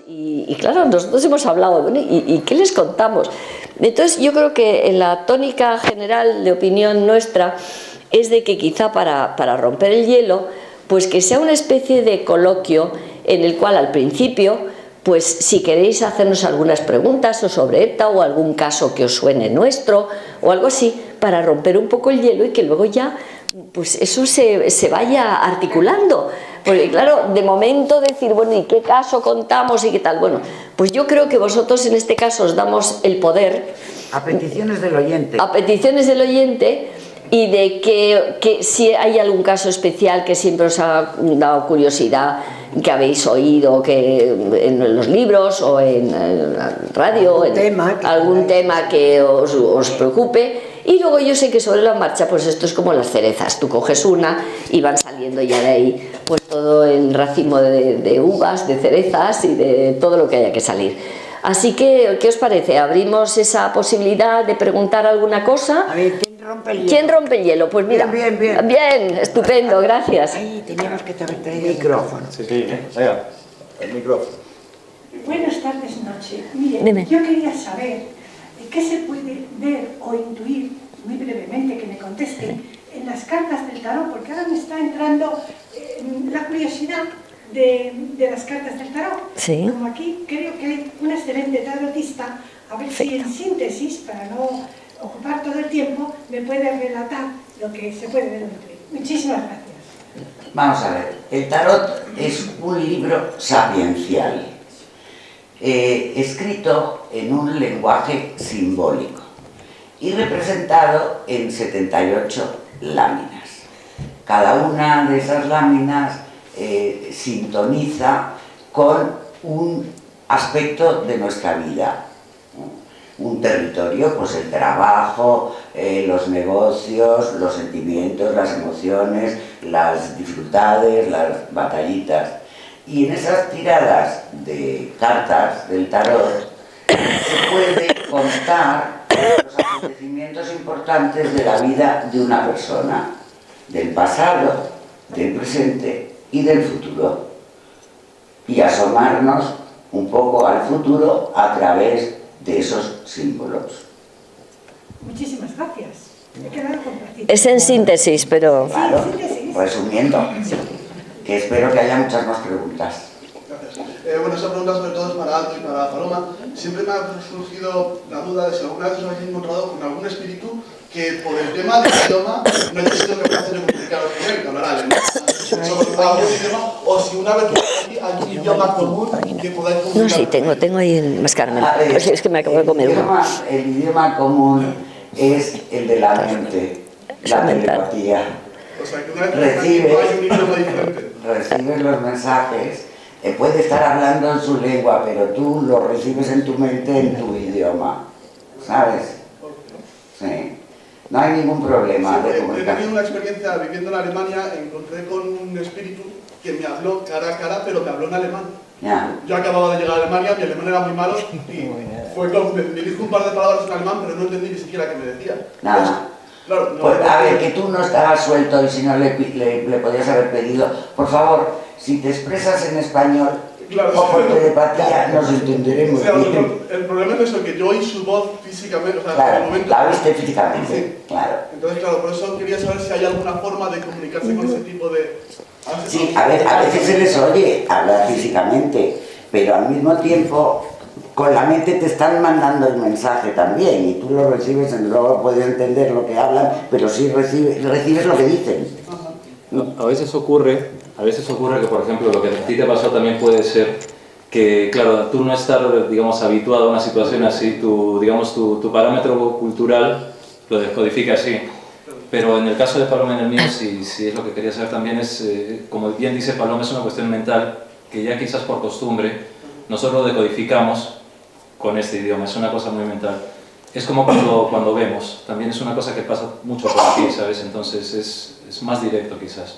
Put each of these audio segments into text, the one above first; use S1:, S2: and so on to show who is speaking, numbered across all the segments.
S1: Y claro, nosotros hemos hablado, bueno, ¿y qué les contamos? Entonces yo creo que en la tónica general de opinión nuestra es de que quizá para romper el hielo, pues que sea una especie de coloquio en el cual al principio, pues si queréis hacernos algunas preguntas o sobre ETA o algún caso que os suene nuestro o algo así, para romper un poco el hielo y que luego ya pues eso se vaya articulando. Porque claro, de momento decir, bueno, ¿y qué caso contamos y qué tal? Bueno, pues yo creo que vosotros en este caso os damos el poder.
S2: A peticiones del oyente.
S1: A peticiones del oyente, y de que si hay algún caso especial que siempre os ha dado curiosidad, que habéis oído que en los libros o en la radio, algún tema que os preocupe. Y luego yo sé que sobre la marcha, pues esto es como las cerezas, tú coges una y van saliendo ya de ahí pues todo el racimo de uvas, de cerezas y de todo lo que haya que salir. Así que, ¿qué os parece? ¿Abrimos esa posibilidad de preguntar alguna cosa?
S2: A ver, ¿quién rompe el hielo?
S1: ¿Quién rompe el hielo? Pues mira,
S2: Bien.
S1: Bien, estupendo, gracias.
S2: Ahí teníamos que haber traído el micrófono.
S3: Sí, venga, el micrófono.
S4: Buenas tardes, Noche. Mire,
S1: Dime.
S4: yo quería saber qué se puede ver o intuir, muy brevemente que me contesten, en las cartas del tarot, porque ahora me está entrando la curiosidad de las cartas del tarot.
S1: Sí.
S4: Como aquí creo que hay un excelente tarotista, a ver si en síntesis, para no ocupar todo el tiempo, me puede relatar lo que se puede ver entre. Muchísimas gracias.
S2: Vamos a ver, el tarot es un libro sapiencial, escrito en un lenguaje simbólico y representado en 78 láminas. Cada una de esas láminas sintoniza con un aspecto de nuestra vida, ¿no? Un territorio, pues el trabajo, los negocios, los sentimientos, las emociones, las dificultades, las batallitas. Y en esas tiradas de cartas del tarot se puede contar los acontecimientos importantes de la vida de una persona, del pasado, del presente y del futuro, y asomarnos un poco al futuro a través de esos símbolos.
S4: Muchísimas gracias. Me he quedado compartido.
S1: Es en síntesis, pero...
S2: Claro,
S4: Sí, síntesis.
S2: resumiendo, que espero que haya muchas más preguntas.
S5: Gracias. Bueno, esa pregunta sobre todo es para Aldo y para Paloma. Siempre me ha surgido la duda de si alguna vez os habéis encontrado con algún espíritu que por el tema del idioma no haya sido capaz de comunicaros con él, que hablará alemán, algún idioma, o si una vez hay un idioma común que podáis comunicar.
S1: No, sí, tengo ahí el mascarmen. Pues es que me acabo de comer uno.
S2: El idioma común es el de la mente, la telepatía.
S5: O sea, que una vez hay un idioma diferente.
S2: Recibes los mensajes, puede estar hablando en su lengua, pero tú lo recibes en tu mente en tu idioma, ¿sabes? Sí. No hay ningún problema de
S5: He
S2: comunicación.
S5: tenido una experiencia viviendo en Alemania, encontré con un espíritu que me habló cara a cara, pero me habló en alemán.
S2: Ya.
S5: Yo acababa de llegar a Alemania, mi alemán era muy malo y me dijo un par de palabras en alemán, pero no entendí ni siquiera qué me decía.
S2: Nada.
S5: Pues, claro, no,
S2: Pues, a ver, que tú no estabas suelto y si no le podías haber pedido, por favor, si te expresas en español,
S5: claro,
S2: o por
S5: sí,
S2: telepatía, nos entenderemos
S5: o sea,
S2: bien.
S5: el problema es eso, que yo oí su voz físicamente, o sea, en el
S2: Claro,
S5: momento...
S2: la viste físicamente,
S5: Sí.
S2: claro.
S5: Entonces, claro, por eso quería saber si hay alguna forma de comunicarse con ese tipo de...
S2: Sí, a veces se les oye hablar físicamente, pero al mismo tiempo con la mente te están mandando el mensaje también y tú lo recibes, luego puedes entender lo que hablan, pero sí recibes lo que dicen.
S6: A veces ocurre que, por ejemplo, lo que a ti te pasó también puede ser que, claro, tú no estar, digamos, habituado a una situación así, tu parámetro cultural lo descodifica así. Pero en el caso de Paloma y en el mío, si es lo que quería saber también, es, como bien dice Paloma, es una cuestión mental que ya quizás por costumbre nosotros lo decodificamos con este idioma, es una cosa muy mental. Es como cuando vemos, también es una cosa que pasa mucho por aquí, ¿sabes? Entonces es más directo quizás.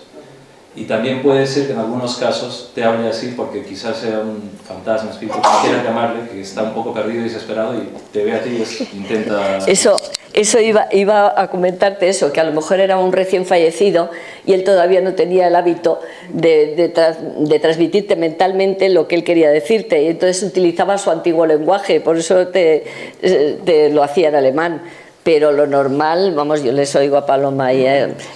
S6: Y también puede ser que en algunos casos te hable así porque quizás sea un fantasma, espíritu, como quieras llamarle, que está un poco perdido y desesperado y te ve a ti y intenta...
S1: Eso eso iba a comentarte eso, que a lo mejor era un recién fallecido y él todavía no tenía el hábito de transmitirte mentalmente lo que él quería decirte, y entonces utilizaba su antiguo lenguaje, por eso te lo hacía en alemán. Pero lo normal, vamos, yo les oigo a Paloma y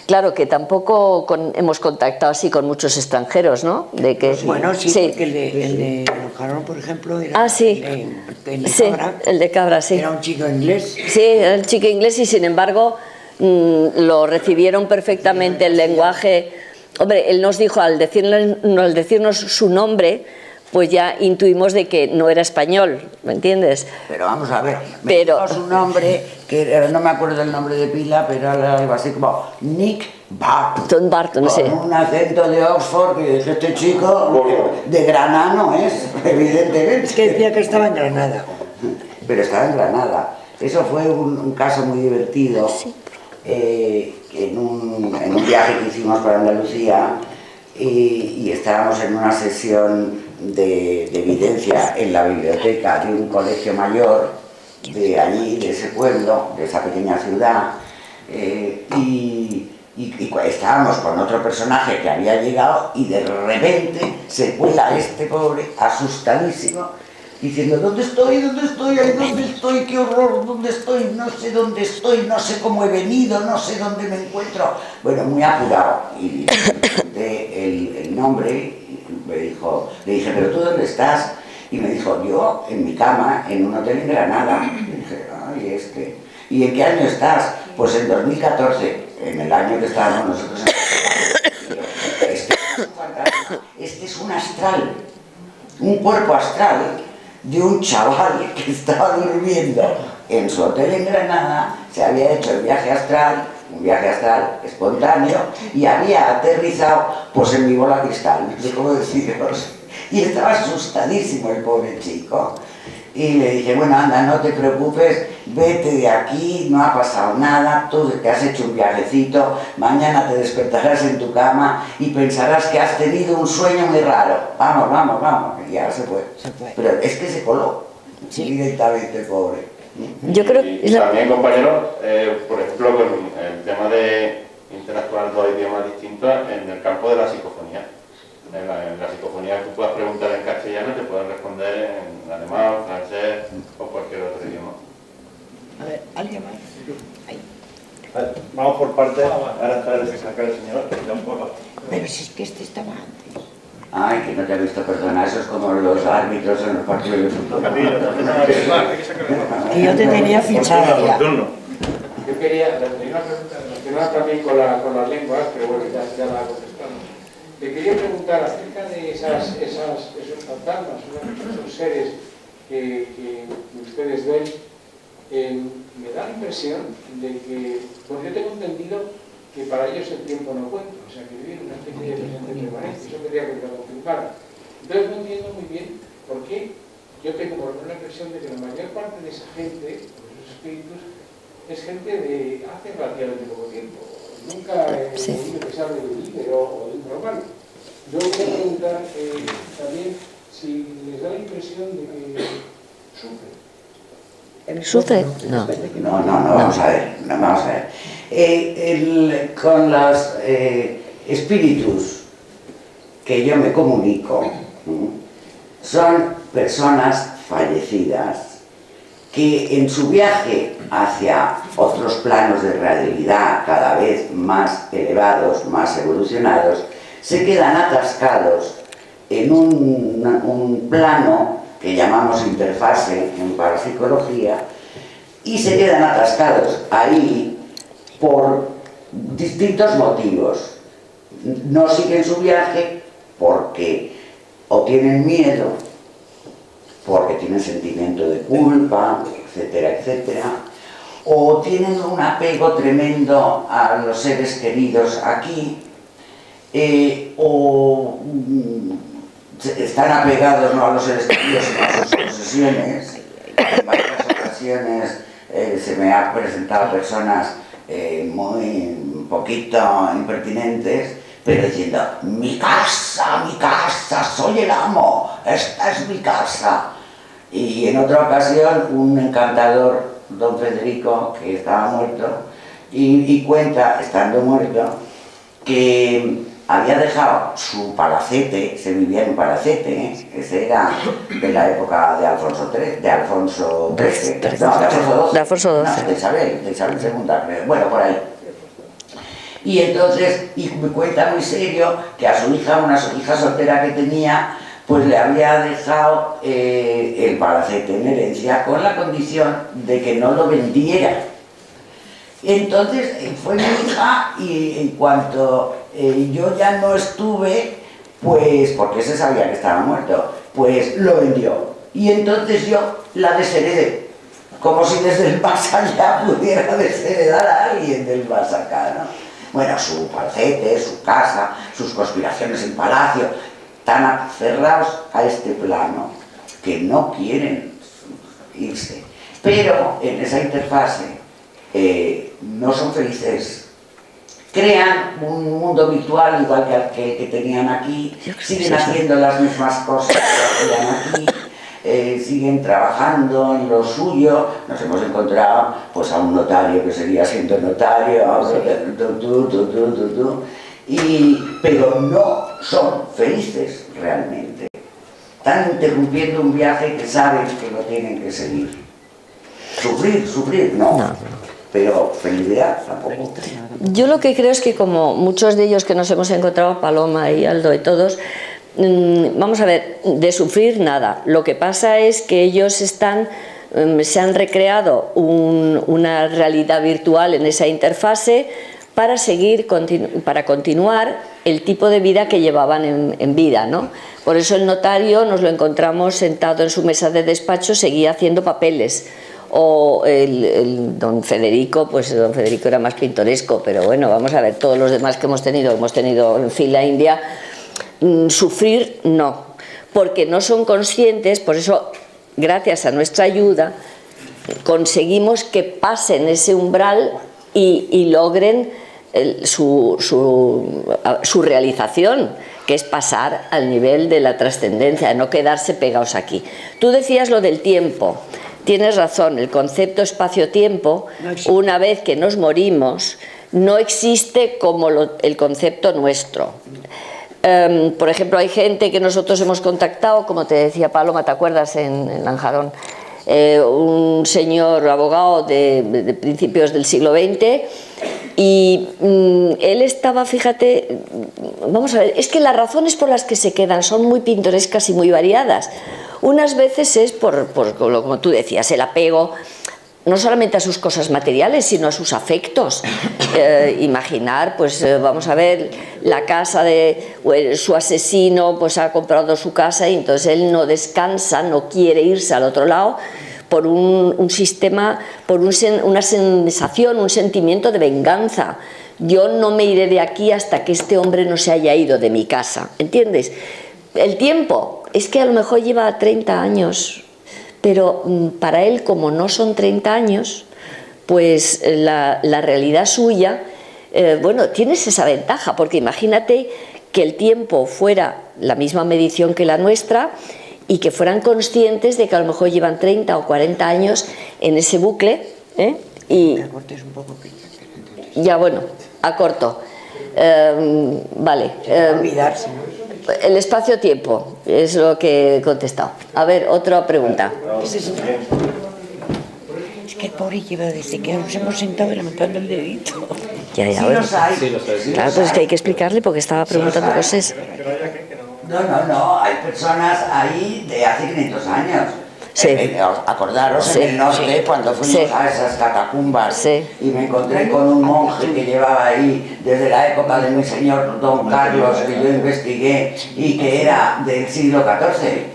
S1: claro que tampoco hemos contactado así con muchos extranjeros, ¿no? De que,
S7: bueno, sí, porque el de Lojarón, por ejemplo, era
S1: sí.
S7: el de
S1: Sí,
S7: Cabra,
S1: el de Cabra, sí.
S7: era un chico inglés.
S1: Sí, era el chico inglés y sin embargo lo recibieron perfectamente el lenguaje. Hombre, él nos dijo, al decirnos su nombre, pues ya intuimos de que no era español, ¿me entiendes?
S7: Pero vamos a ver, me dijo su nombre, que no me acuerdo el nombre de pila, pero era algo así como Nick Barton.
S1: Barton, sí.
S7: Con un acento de Oxford, que dije, este chico de Granada no es, evidentemente. Es que decía que estaba en Granada.
S2: Pero estaba en Granada. Eso fue un caso muy divertido. En un viaje que hicimos por Andalucía, y estábamos en una sesión de evidencia en la biblioteca de un colegio mayor de allí, de ese pueblo, de esa pequeña ciudad, y estábamos con otro personaje que había llegado y de repente se cuela este pobre asustadísimo diciendo: ¿dónde estoy? ¿Dónde estoy? Ay, ¿dónde estoy? ¡Qué horror! ¿Dónde estoy? No sé dónde estoy, no sé cómo he venido, no sé dónde me encuentro. Bueno, muy apurado. Y el nombre, le dije: ¿pero tú dónde estás? Y me dijo: yo en mi cama, en un hotel en Granada. Y dije: ay, ¿y en qué año estás? Pues en 2014, en el año que estábamos nosotros este es un astral, un cuerpo astral de un chaval que estaba durmiendo en su hotel en Granada, se había hecho el viaje astral, un viaje astral espontáneo, y había aterrizado pues en mi bola cristal, no sé cómo deciros, y estaba asustadísimo el pobre chico. Y le dije: bueno, anda, no te preocupes, vete de aquí, no ha pasado nada, tú te has hecho un viajecito, mañana te despertarás en tu cama y pensarás que has tenido un sueño muy raro. Vamos, vamos, vamos. Y ahora se fue. Pero es que se coló, directamente, pobre.
S1: Yo creo
S8: y también, compañeros, por ejemplo, con el tema de interactuar dos idiomas distintos en el campo de la psicofonía. En la psicofonía tú puedas preguntar en castellano y te pueden responder en alemán, francés o cualquier otro idioma.
S7: A ver, ¿alguien más? Ahí.
S3: Vale, vamos por partes. Ahora está el señor.
S7: Pero si es que este estaba antes.
S2: Ay, que no te ha visto, perdona, eso es como los árbitros en los partidos de fútbol.
S7: Que yo te tenía fichada ya.
S9: Yo quería, tenía una pregunta relacionada también con las lenguas, pero bueno, ya la contestamos. Te quería preguntar acerca de esos fantasmas, esos seres que ustedes ven. Me da la impresión de que, pues yo tengo entendido que para ellos el tiempo no cuenta, o sea, que viven una especie de presente permanente. Eso quería que me lo confirmara. Entonces no entiendo muy bien por qué yo tengo por lo menos la impresión de que la mayor parte de esa gente, o esos espíritus, es gente de hace relativamente poco tiempo. Nunca he oído que se hable de un líder o de un normal. Yo quería preguntar también si les da la impresión de que sufren.
S1: ¿Sufre? No.
S2: No, vamos a ver. Con los espíritus que yo me comunico, son personas fallecidas que en su viaje hacia otros planos de realidad cada vez más elevados, más evolucionados, se quedan atascados en un plano que llamamos interfase en parapsicología, y se quedan atascados ahí por distintos motivos. No siguen su viaje porque o tienen miedo, porque tienen sentimiento de culpa, etcétera, etcétera, o tienen un apego tremendo a los seres queridos aquí, o están apegados no a los seres queridos, sino a sus posesiones. En varias ocasiones se me han presentado personas muy poquito impertinentes, pero diciendo: mi casa, soy el amo, esta es mi casa. Y en otra ocasión un encantador don Federico, que estaba muerto, y cuenta, estando muerto, que había dejado su palacete, se vivía en un palacete, ese era de la época de Alfonso XIII, de Alfonso XIII, no, de Alfonso XII, de Isabel II, creo, bueno, por ahí. Y entonces, y me cuenta muy serio que a su hija, una hija soltera que tenía, pues le había dejado el palacete en herencia con la condición de que no lo vendiera. Entonces fue mi hija y en cuanto yo ya no estuve, pues porque se sabía que estaba muerto, pues lo vendió. Y entonces yo la desheredé, como si desde el más allá pudiera desheredar a alguien del más acá, ¿no? Bueno, su palacete, su casa, sus conspiraciones en palacio, tan aferrados a este plano que no quieren irse. Pero en esa interfase no son felices. Crean un mundo virtual igual que el que tenían aquí, siguen haciendo las mismas cosas que hacían aquí, siguen trabajando en lo suyo. Nos hemos encontrado pues a un notario que seguía siendo notario, a otro, pero no son felices realmente. Están interrumpiendo un viaje que saben que lo tienen que seguir. Sufrir, no. Pero felicidad tampoco.
S1: Yo lo que creo es que como muchos de ellos que nos hemos encontrado, Paloma y Aldo y todos, vamos a ver, de sufrir nada. Lo que pasa es que ellos se han recreado una realidad virtual en esa interfase para continuar el tipo de vida que llevaban en vida, ¿no? Por eso el notario nos lo encontramos sentado en su mesa de despacho, seguía haciendo papeles. O el don Federico, pues don Federico era más pintoresco, pero bueno, vamos a ver, todos los demás que hemos tenido en fila india, sufrir no, porque no son conscientes. Por eso, gracias a nuestra ayuda, conseguimos que pasen ese umbral y logren su realización, que es pasar al nivel de la trascendencia, de no quedarse pegados aquí. Tú decías lo del tiempo. Tienes razón, el concepto espacio-tiempo, una vez que nos morimos, no existe como el concepto nuestro. Por ejemplo, hay gente que nosotros hemos contactado, como te decía Paloma, ¿te acuerdas? En Lanjarón, un señor abogado de principios del siglo XX, y él estaba, fíjate, vamos a ver, es que las razones por las que se quedan son muy pintorescas y muy variadas. Unas veces es por como tú decías, el apego no solamente a sus cosas materiales, sino a sus afectos. Imaginar, pues vamos a ver, la casa de su asesino, pues ha comprado su casa y entonces él no descansa, no quiere irse al otro lado por un sistema, por una sensación, un sentimiento de venganza. Yo no me iré de aquí hasta que este hombre no se haya ido de mi casa, ¿entiendes? El tiempo, es que a lo mejor lleva 30 años, pero para él, como no son 30 años, pues la realidad suya, bueno, tienes esa ventaja, porque imagínate que el tiempo fuera la misma medición que la nuestra y que fueran conscientes de que a lo mejor llevan 30 o 40 años en ese bucle, y ya bueno, acorto. Vale.
S7: Olvidarse, ¿no?
S1: El espacio-tiempo es lo que he contestado. A ver, otra pregunta.
S7: Es que el pobre lleva desde que nos hemos sentado levantando el dedito.
S1: Ya,
S7: Sí,
S1: bueno.
S7: los hay.
S1: Claro, pues es que hay que explicarle porque estaba preguntando cosas.
S2: No, hay personas ahí de hace 500 años.
S1: Sí.
S2: Acordaros,
S1: Sí.
S2: en el norte, cuando fuimos a esas catacumbas, y me encontré con un monje que llevaba ahí desde la época de mi señor don Carlos, que yo investigué, y que era del siglo XIV.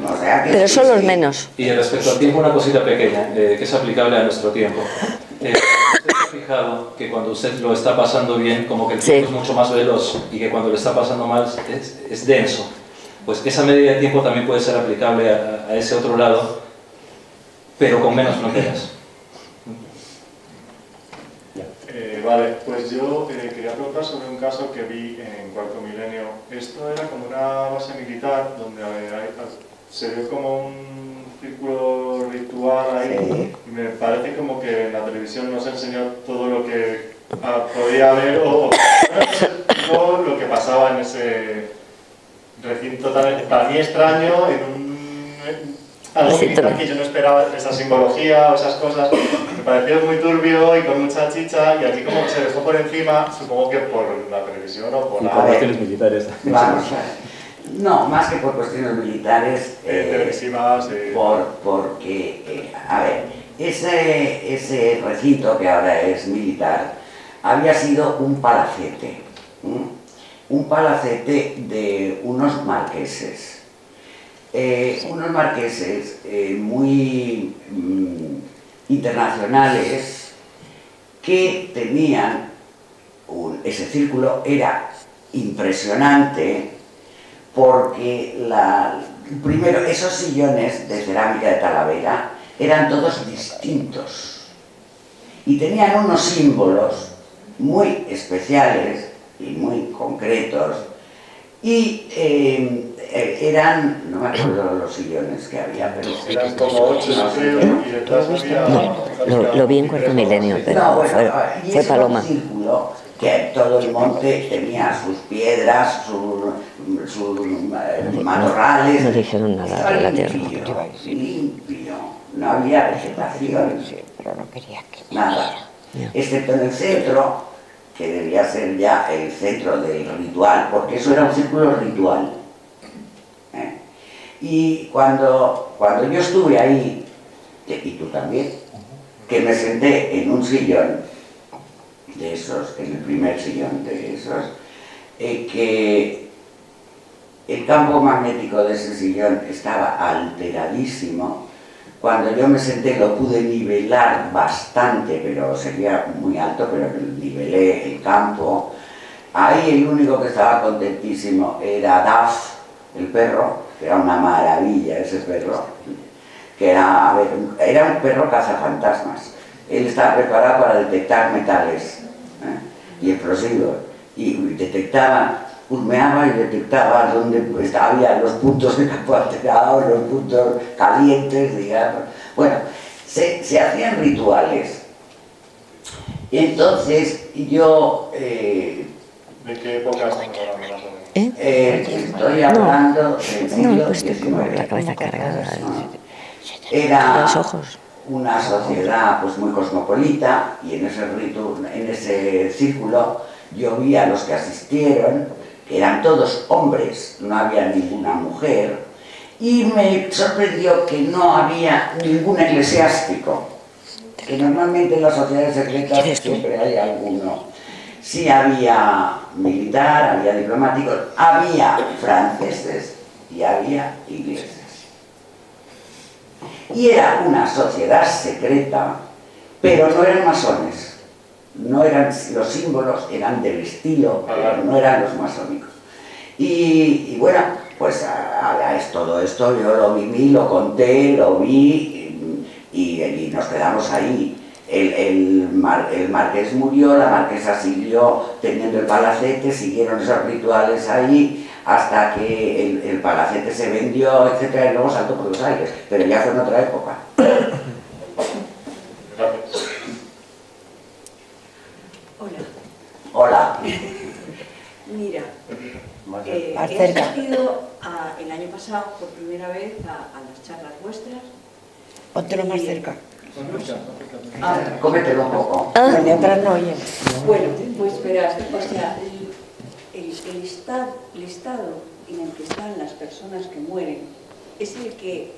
S2: O sea que
S1: pero son los menos.
S6: Y respecto al tiempo, una cosita pequeña, que es aplicable a nuestro tiempo. ¿Usted se ha fijado que cuando usted lo está pasando bien, como que el tiempo es mucho más veloz, y que cuando lo está pasando mal es denso? Pues esa medida de tiempo también puede ser aplicable a ese otro lado, pero con menos fronteras.
S10: Vale, pues yo quería preguntar sobre un caso que vi en Cuarto Milenio. Esto era como una base militar donde se ve como un círculo ritual ahí, y me parece como que en la televisión no se enseñó todo lo que podía haber o no lo que pasaba en ese recinto tan, para mí extraño, algo que yo no esperaba, esa simbología o esas cosas, me pareció muy turbio y con mucha chicha, y aquí como que se dejó por encima, supongo que por la televisión o por
S6: cuestiones militares.
S2: Vamos a ver. No, más que por cuestiones militares,
S10: televisivas,
S2: porque, a ver, ese recinto que ahora es militar había sido un palacete de unos marqueses. Unos marqueses muy internacionales que tenían ese círculo, era impresionante porque primero esos sillones de cerámica de Talavera eran todos distintos y tenían unos símbolos muy especiales y muy concretos y eran, no me acuerdo los sillones que había, pero
S10: eran como 8 y detrás había...
S1: Lo vi en Cuarto Milenio, pero
S2: no, bueno,
S1: fue Paloma.
S2: Un círculo que todo el monte tenía sus piedras, sus matorrales.
S1: No dijeron nada
S2: estaba
S1: relativamente.
S2: limpio, no había vegetación, nada, excepto en el centro, que debía ser ya el centro del ritual, porque eso era un círculo ritual. Y cuando yo estuve ahí, y tú también, que me senté en un sillón de esos, en el primer sillón de esos, que el campo magnético de ese sillón estaba alteradísimo. Cuando yo me senté lo pude nivelar bastante, pero sería muy alto, pero nivelé el campo. Ahí el único que estaba contentísimo era Duff, el perro, que era una maravilla ese perro, que era un perro cazafantasmas. Él estaba preparado para detectar metales y explosivos, y detectaba, husmeaba y detectaba dónde había los puntos de campo alterado, los puntos calientes, digamos. Bueno, se hacían rituales. Y entonces yo...
S10: ¿De qué época estamos hablando más o menos?
S2: Estoy hablando del siglo XIX.
S1: La cabeza cargada.
S2: Era
S1: Los ojos.
S2: una sociedad pues muy cosmopolita, y en ese círculo yo vi a los que asistieron, que eran todos hombres, no había ninguna mujer, y me sorprendió que no había ningún eclesiástico, que normalmente en las sociedades secretas siempre hay alguno. Sí había militar, había diplomáticos, había franceses y había ingleses. Y era una sociedad secreta, pero no eran masones. No eran, los símbolos eran del estilo, pero no eran los masónicos. Y bueno, pues todo esto yo lo viví, lo conté, lo vi y nos quedamos ahí. El marqués murió, la marquesa siguió teniendo el palacete, siguieron esos rituales ahí hasta que el palacete se vendió, etcétera, y luego saltó por los aires, pero ya fue en otra época. Hola.
S11: Mira, he asistido el año pasado por primera vez a las charlas vuestras.
S7: Póntelo más cerca.
S2: Cómetelo un poco.
S7: De atrás no oyen.
S11: Bueno, pues verás, o sea, el listado en el que están las personas que mueren es el que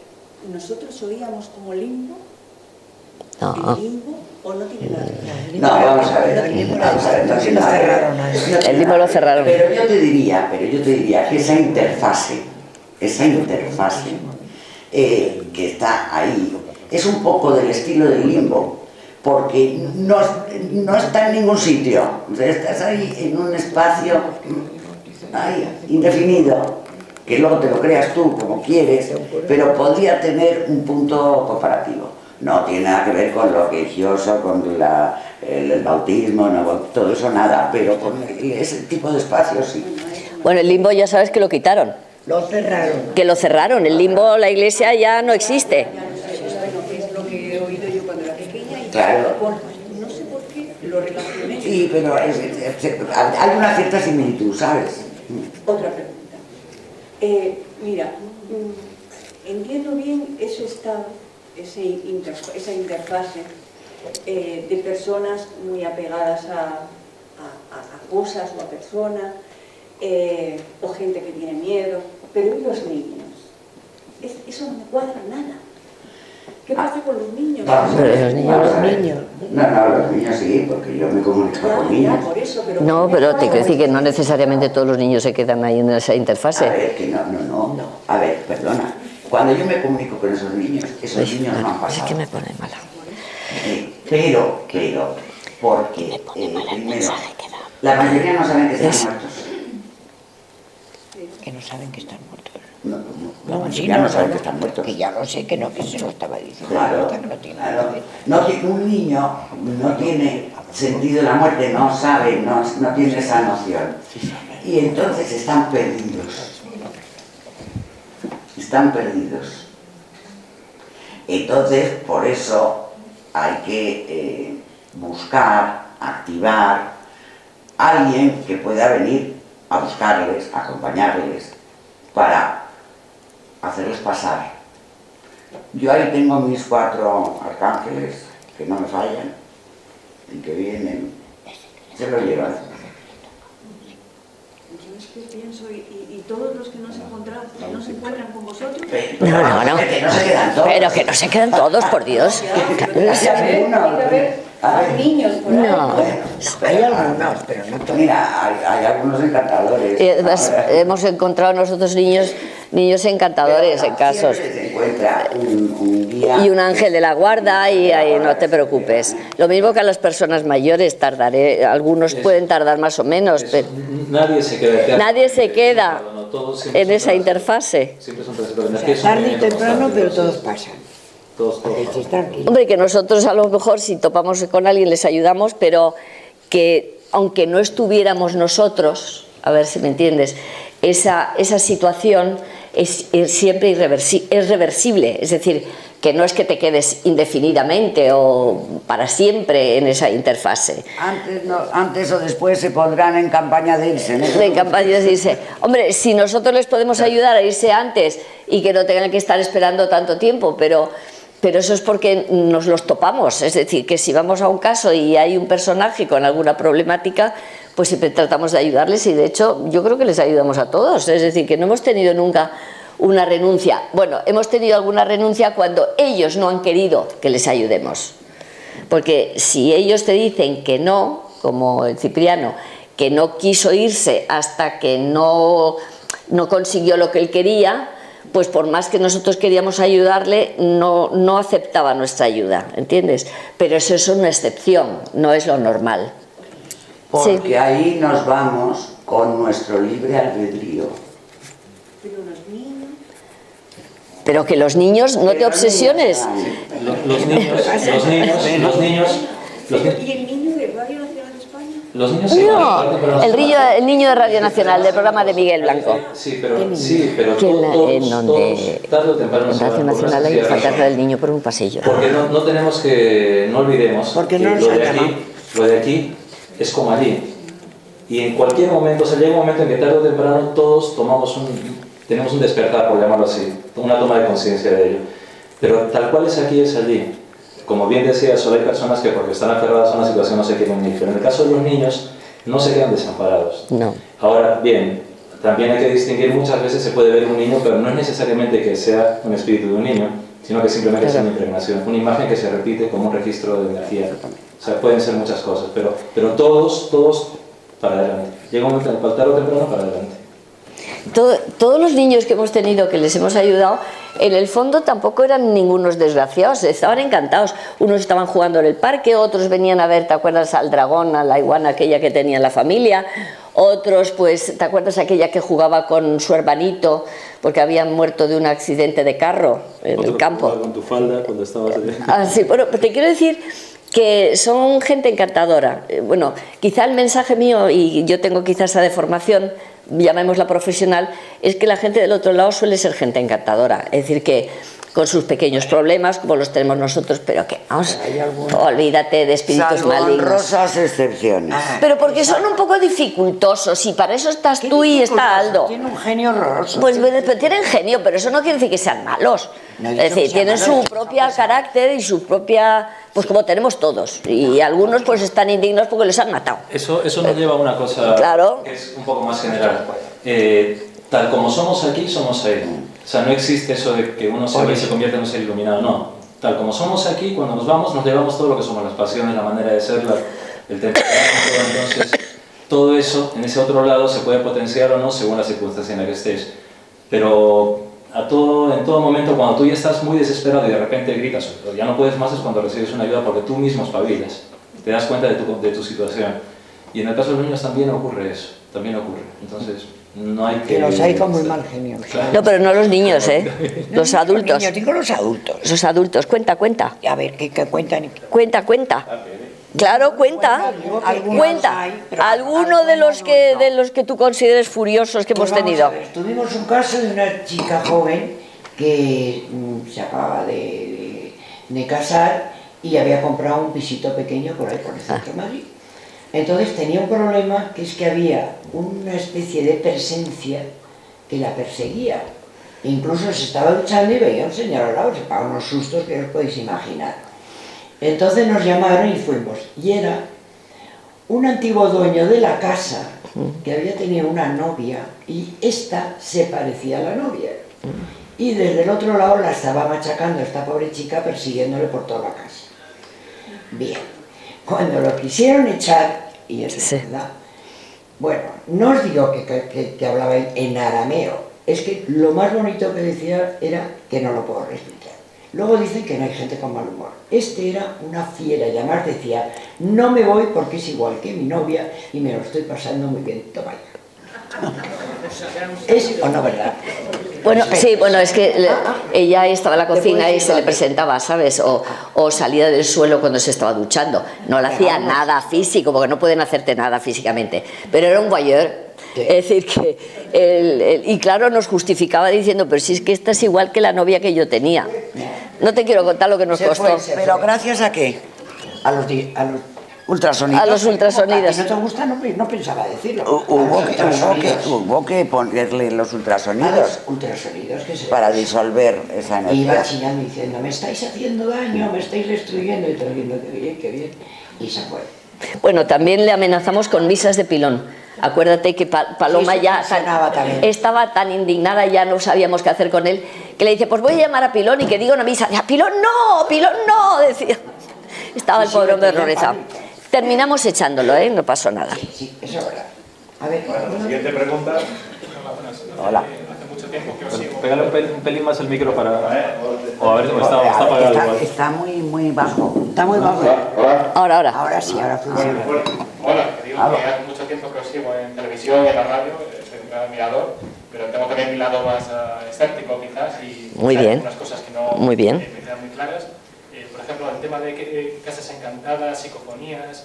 S11: nosotros oíamos como limbo. ¿El limbo o no tiene nada?
S2: No, vamos a ver.
S1: El limbo lo cerraron.
S2: Pero yo te diría que esa interfase que está ahí, es un poco del estilo del limbo, porque no está en ningún sitio. O sea, estás ahí en un espacio indefinido, que luego te lo creas tú como quieres, pero podría tener un punto comparativo. No tiene nada que ver con lo religioso, con el bautismo, no, todo eso nada, pero con ese tipo de espacios sí.
S1: Bueno, el limbo ya sabes que lo quitaron.
S7: Lo cerraron.
S1: Que lo cerraron. El limbo, la iglesia ya no existe.
S11: Es lo que he oído yo cuando era
S7: Claro.
S11: No sé por qué lo relacioné.
S7: Sí, pero hay una cierta similitud, ¿sabes?
S11: Otra pregunta. Mira, entiendo bien ese estado, esa interfase de personas muy apegadas a cosas o a personas, o gente que tiene miedo, pero ¿y los niños? Eso no me cuadra nada. ¿Qué pasa con los niños?
S1: Pero los niños.
S7: No, los niños sí, porque yo me comunico con niños.
S11: Por eso, pero
S1: No, pero te quiero decir que no necesariamente todos los niños se quedan ahí en esa interfase.
S7: A ver, que no. A ver, perdona. Cuando yo me comunico con esos niños no han pasado.
S1: Es que me pone mala.
S7: Pero, porque primero, la mayoría no saben que están muertos.
S12: Que no saben que están muertos.
S7: La mayoría no saben que están muertos.
S12: Que ya lo sé, que se lo estaba diciendo.
S7: Claro. Un niño no tiene sentido de la muerte, no sabe, no tiene esa noción. Y entonces están perdidos. Entonces, por eso hay que buscar, activar a alguien que pueda venir a buscarles, a acompañarles, para hacerles pasar. Yo ahí tengo mis 4 arcángeles que no me fallan y que vienen, se lo llevan.
S11: Yo es que pienso, y todos los que no se encuentran con vosotros...
S1: No.
S7: Que no se quedan todos.
S1: Pero que no se quedan todos, por Dios.
S11: Hay niños por ahí.
S1: No.
S12: Hay algunos, pero no todos.
S7: Mira, hay algunos encantadores.
S1: Además, hemos encontrado nosotros niños encantadores en casos.
S7: Siempre se encuentra un guía.
S1: Y un ángel de la guarda y ahí no te preocupes. Lo mismo que a las personas mayores, algunos pueden tardar más o menos, pero nadie se queda en esa interfase.
S12: Tarde y temprano, pero todos pasan.
S1: Hombre, que nosotros a lo mejor si topamos con alguien les ayudamos, pero que aunque no estuviéramos nosotros, a ver si me entiendes, esa situación es siempre reversible, es decir, que no es que te quedes indefinidamente o para siempre en esa interfase.
S7: Antes o después se pondrán en campaña de irse, ¿no?
S1: En campaña de irse. Hombre, si nosotros les podemos ayudar a irse antes y que no tengan que estar esperando tanto tiempo, pero eso es porque nos los topamos, es decir, que si vamos a un caso y hay un personaje con alguna problemática, pues siempre tratamos de ayudarles y de hecho yo creo que les ayudamos a todos, es decir, que no hemos tenido nunca una renuncia. Bueno, hemos tenido alguna renuncia cuando ellos no han querido que les ayudemos, porque si ellos te dicen que no, como el Cipriano, que no quiso irse hasta que no consiguió lo que él quería, pues por más que nosotros queríamos ayudarle, no aceptaba nuestra ayuda, ¿entiendes? Pero eso es una excepción, no es lo normal.
S7: Porque
S1: Sí.
S7: ahí nos vamos con nuestro libre albedrío.
S11: Pero los niños...
S1: Pero que los niños, no te obsesiones.
S6: Los niños...
S11: ¿Y el niño de Radio Nacional de España?
S6: Los niños sí,
S1: No, el niño de Radio Nacional, del programa de Miguel Blanco.
S6: Sí, pero
S1: ¿En donde?
S6: tarde o temprano
S1: En Radio Nacional hay que sacar al niño por un pasillo.
S6: Porque no tenemos que, no olvidemos
S12: Porque
S6: que
S12: no nos han llamado.
S6: lo de aquí es como allí. Y en cualquier momento, o sea, llega un momento en que tarde o temprano todos tenemos un despertar, por llamarlo así, una toma de conciencia de ello. Pero tal cual es aquí, es allí. Como bien decía, solo hay personas que porque están aferradas a una situación no se quieren ir. Pero en el caso de los niños, no se quedan desamparados.
S1: No.
S6: Ahora, bien, también hay que distinguir, muchas veces se puede ver un niño, pero no es necesariamente que sea un espíritu de un niño, sino que simplemente es una impregnación, una imagen que se repite como un registro de energía. O sea, pueden ser muchas cosas, pero todos para adelante. Llega un momento en el tarde o temprano para adelante.
S1: Todos los niños que hemos tenido, que les hemos ayudado, en el fondo tampoco eran ningunos desgraciados, estaban encantados. Unos estaban jugando en el parque, otros venían a ver, ¿te acuerdas? Al dragón, a la iguana aquella que tenía en la familia. Otros, pues, ¿te acuerdas aquella que jugaba con su hermanito porque habían muerto de un accidente de carro en el campo?
S6: Con tu falda cuando estabas allí.
S1: Ah, sí, bueno, te quiero decir que son gente encantadora. Bueno, quizá el mensaje mío, y yo tengo quizá esa deformación, llamémosla profesional, es que la gente del otro lado suele ser gente encantadora. Es decir, que con sus pequeños problemas, como los tenemos nosotros, pero que, vamos, olvídate de espíritus malignos.
S7: Honrosas excepciones.
S1: Pero porque son un poco dificultosos, y para eso estás tú y está Aldo.
S12: Tiene un genio horroroso.
S1: Pues tienen genio, pero eso no quiere decir que sean malos. Es decir, tienen su propia carácter y su propia... Pues como tenemos todos. Y algunos pues están indignos porque los han matado.
S6: Eso nos lleva a una cosa
S1: claro,
S6: que es un poco más general. Tal como somos aquí, somos ahí. O sea, no existe eso de que uno se ve y se convierte en un ser iluminado, no. Tal como somos aquí, cuando nos vamos, nos llevamos todo lo que somos, las pasiones, la manera de ser, el temperamento. Entonces, todo eso, en ese otro lado, se puede potenciar o no según la circunstancia en la que estés. Pero en todo momento, cuando tú ya estás muy desesperado y de repente gritas, o ya no puedes más, es cuando recibes una ayuda porque tú mismo espabilas, te das cuenta de tu situación. Y en el caso de los niños también ocurre eso, también ocurre. Entonces, no hay que...
S12: los hay con muy mal genio.
S6: Claro.
S1: No, pero no los niños, ¿eh? Los adultos.
S12: Los niños, digo los adultos.
S1: Los adultos, cuenta.
S12: A ver, ¿qué cuentan?
S1: Cuenta. Claro, cuenta. Alguno de los que tú consideres furiosos que hemos tenido.
S12: Tuvimos un caso de una chica joven que se acababa de casar y había comprado un pisito pequeño por ahí, por el centro de Madrid. Entonces tenía un problema, que es que había una especie de presencia que la perseguía. Incluso se estaba duchando y veía a un señor al lado, se pegaba unos sustos que os podéis imaginar. Entonces nos llamaron y fuimos. Y era un antiguo dueño de la casa que había tenido una novia y esta se parecía a la novia. Y desde el otro lado la estaba machacando esta pobre chica, persiguiéndole por toda la casa. Bien, cuando lo quisieron echar, y es verdad, bueno, no os digo que hablaba en arameo, es que lo más bonito que decía era que no lo puedo explicar. Luego dicen que no hay gente con mal humor. Este era una fiera y además decía, no me voy porque es igual que mi novia y me lo estoy pasando muy bien, toma ya. ¿Es o no verdad?
S1: Bueno, sí, bueno, es que ella estaba en la cocina y se le presentaba, ¿sabes? O salía del suelo cuando se estaba duchando. No le hacía nada físico, porque no pueden hacerte nada físicamente. Pero era un voyeur. Es decir, que y claro, nos justificaba diciendo, pero si es que esta es igual que la novia que yo tenía. No te quiero contar lo que nos costó.
S7: Pero ¿gracias a qué? A los ultrasonidos.
S1: A los ultrasonidos.
S12: Si no te gusta, no pensaba decirlo.
S7: Hubo que ponerle los ultrasonidos.
S12: Ultrasonidos que se...
S7: Para disolver esa energía.
S12: Iba chillando diciendo, me estáis haciendo daño, me estáis destruyendo, y todo viendo qué bien. Y se fue.
S1: Bueno, también le amenazamos con misas de pilón. Acuérdate que Paloma ya estaba tan indignada, ya no sabíamos qué hacer con él, que le dice, pues voy a llamar a Pilón y que diga una misa. ¡Ya, Pilón no! Decía. Estaba el pobre hombre horrorizado. Terminamos echándolo, no pasó nada.
S12: Sí, eso es verdad. A ver,
S10: bueno, la siguiente pregunta.
S7: Hola.
S10: Hace mucho tiempo que os sigo.
S6: Pégale un pelín más el micro para... O a ver si está apagado igual.
S7: Está muy bajo.
S12: Está muy bajo.
S1: Ahora
S12: sí, ahora funciona.
S10: Hola, que digo que hace mucho tiempo que os sigo en televisión y en la radio, soy un gran admirador, pero tengo también mi lado más escéptico quizás y
S1: muy bien.
S10: algunas cosas que no
S1: muy bien.
S10: me quedan muy claras. Por ejemplo, el tema de casas encantadas, psicofonías,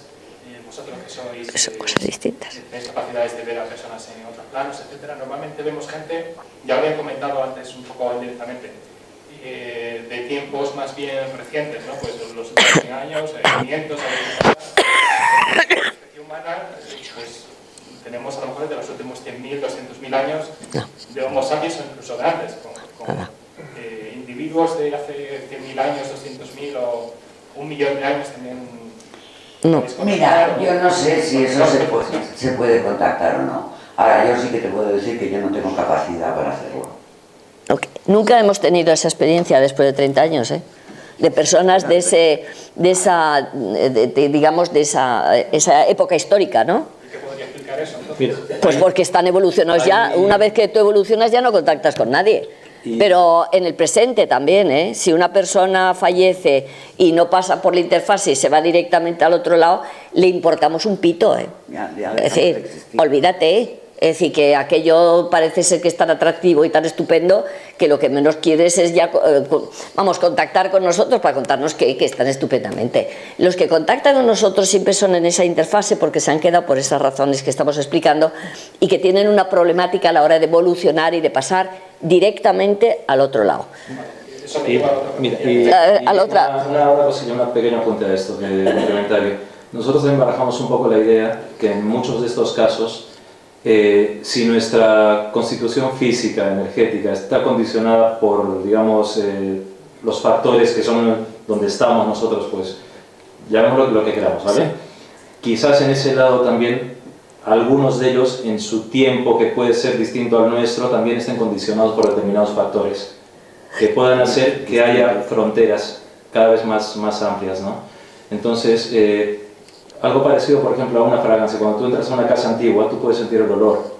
S10: vosotros que sois
S1: son cosas distintas.
S10: Tenéis capacidades de ver a personas en otros planos, etcétera. Normalmente vemos gente, ya lo habían comentado antes un poco indirectamente, de tiempos más bien recientes, ¿no? Pues los últimos 100 años, 500, la especie humana, pues tenemos a lo mejor de los últimos 100.000, 200.000 años de Homo sapiens o incluso de antes, con individuos de hace 100.000 años, 200.000 o 1 millón de años también.
S1: No.
S7: Mira, yo no sé si eso se puede contactar o no. Ahora, yo sí que te puedo decir que yo no tengo capacidad para hacerlo.
S1: Okay. Nunca hemos tenido esa experiencia después de 30 años, de personas de esa época histórica, ¿no?
S10: ¿Qué podría explicar eso?
S1: Pues porque están evolucionados ya. Una vez que tú evolucionas ya no contactas con nadie. Pero en el presente también, si una persona fallece y no pasa por la interfase y se va directamente al otro lado, le importamos un pito, Es decir, olvídate, Es decir, que aquello parece ser que es tan atractivo y tan estupendo que lo que menos quieres es ya, vamos, contactar con nosotros para contarnos que están estupendamente. Los que contactan con nosotros siempre son en esa interfase porque se han quedado por esas razones que estamos explicando y que tienen una problemática a la hora de evolucionar y de pasar directamente al otro lado.
S6: A la otra. Una cosilla, una pequeña apunte a esto, complementario. Nosotros también barajamos un poco la idea que en muchos de estos casos, si nuestra constitución física, energética, está condicionada por, digamos, los factores que son donde estamos nosotros, pues llamémoslo lo que queramos, ¿vale? Sí. Quizás en ese lado también algunos de ellos en su tiempo, que puede ser distinto al nuestro, también estén condicionados por determinados factores que puedan hacer que haya fronteras cada vez más amplias, ¿no? Entonces, algo parecido, por ejemplo, a una fragancia. Cuando tú entras a una casa antigua, tú puedes sentir el olor,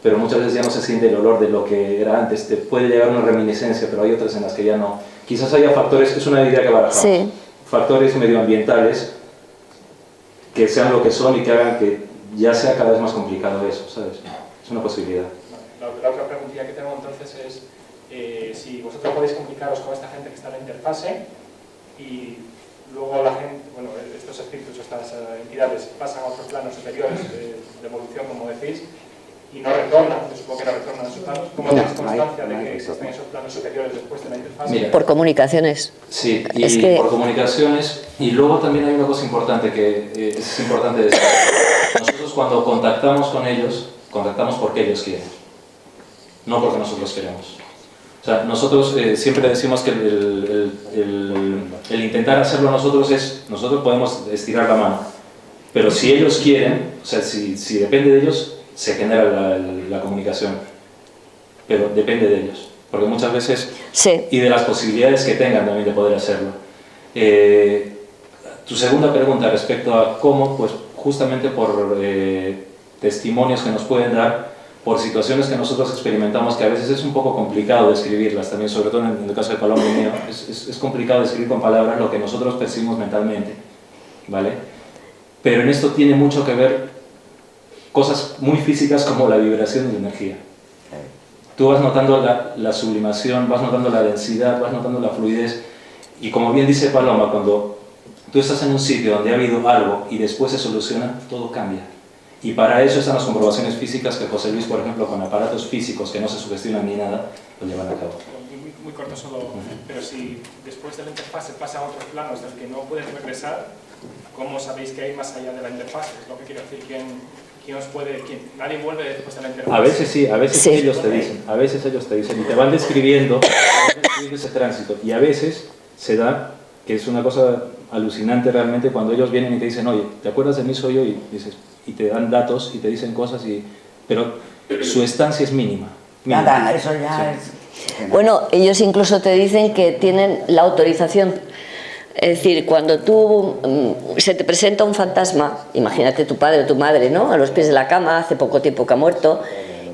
S6: pero muchas veces ya no se siente el olor de lo que era antes. Te puede llegar una reminiscencia, pero hay otras en las que ya no. Quizás haya factores, es una idea que barajamos, sí, factores medioambientales que sean lo que son y que hagan que ya sea cada vez más complicado eso, ¿sabes? Es una posibilidad.
S13: La otra preguntilla que tengo entonces es si vosotros podéis complicaros con esta gente que está en la interfase y luego la gente, bueno, estos espíritus, estas entidades pasan a otros planos superiores de evolución, como decís, y no retornan, yo supongo que no retornan a sus planos. ¿Cómo tenéis constancia de que existen esos planos superiores después de la interfase?
S1: Mira, por comunicaciones.
S6: Sí, y por comunicaciones. Y luego también hay una cosa importante que es importante decir. Nosotros cuando contactamos con ellos, contactamos porque ellos quieren, no porque nosotros queremos. O sea, nosotros siempre decimos que el intentar hacerlo nosotros podemos estirar la mano, pero si ellos quieren, o sea, si depende de ellos, se genera la comunicación, pero depende de ellos, porque muchas veces, sí, y de las posibilidades que tengan también de poder hacerlo. Tu segunda pregunta respecto a cómo, pues justamente por testimonios que nos pueden dar, por situaciones que nosotros experimentamos, que a veces es un poco complicado describirlas, también sobre todo en el caso de Paloma y mío, es complicado describir con palabras lo que nosotros percibimos mentalmente, ¿vale? Pero en esto tiene mucho que ver cosas muy físicas como la vibración de la energía. Tú vas notando la sublimación, vas notando la densidad, vas notando la fluidez, y como bien dice Paloma, cuando tú estás en un sitio donde ha habido algo y después se soluciona, todo cambia. Y para eso están las comprobaciones físicas que José Luis, por ejemplo, con aparatos físicos que no se sugestionan ni nada, lo llevan a cabo.
S13: Muy corto solo, pero si después de la interfase pasa a otros planos del que no puedes regresar, ¿cómo sabéis que hay más allá de la interfase? Es lo que quiero decir, ¿quién os puede, nadie vuelve después de la interfase?
S6: A veces sí, a veces sí, ellos te dicen, y te van describiendo ese tránsito, y a veces se da, que es una cosa alucinante realmente, cuando ellos vienen y te dicen, oye, ¿te acuerdas de mí? Soy yo, y dices, y te dan datos y te dicen cosas, pero su estancia es mínima.
S2: Nada, eso ya
S6: sí.
S2: es...
S1: Bueno, ellos incluso te dicen que tienen la autorización. Es decir, cuando se te presenta un fantasma, imagínate tu padre o tu madre, ¿no?, a los pies de la cama, hace poco tiempo que ha muerto,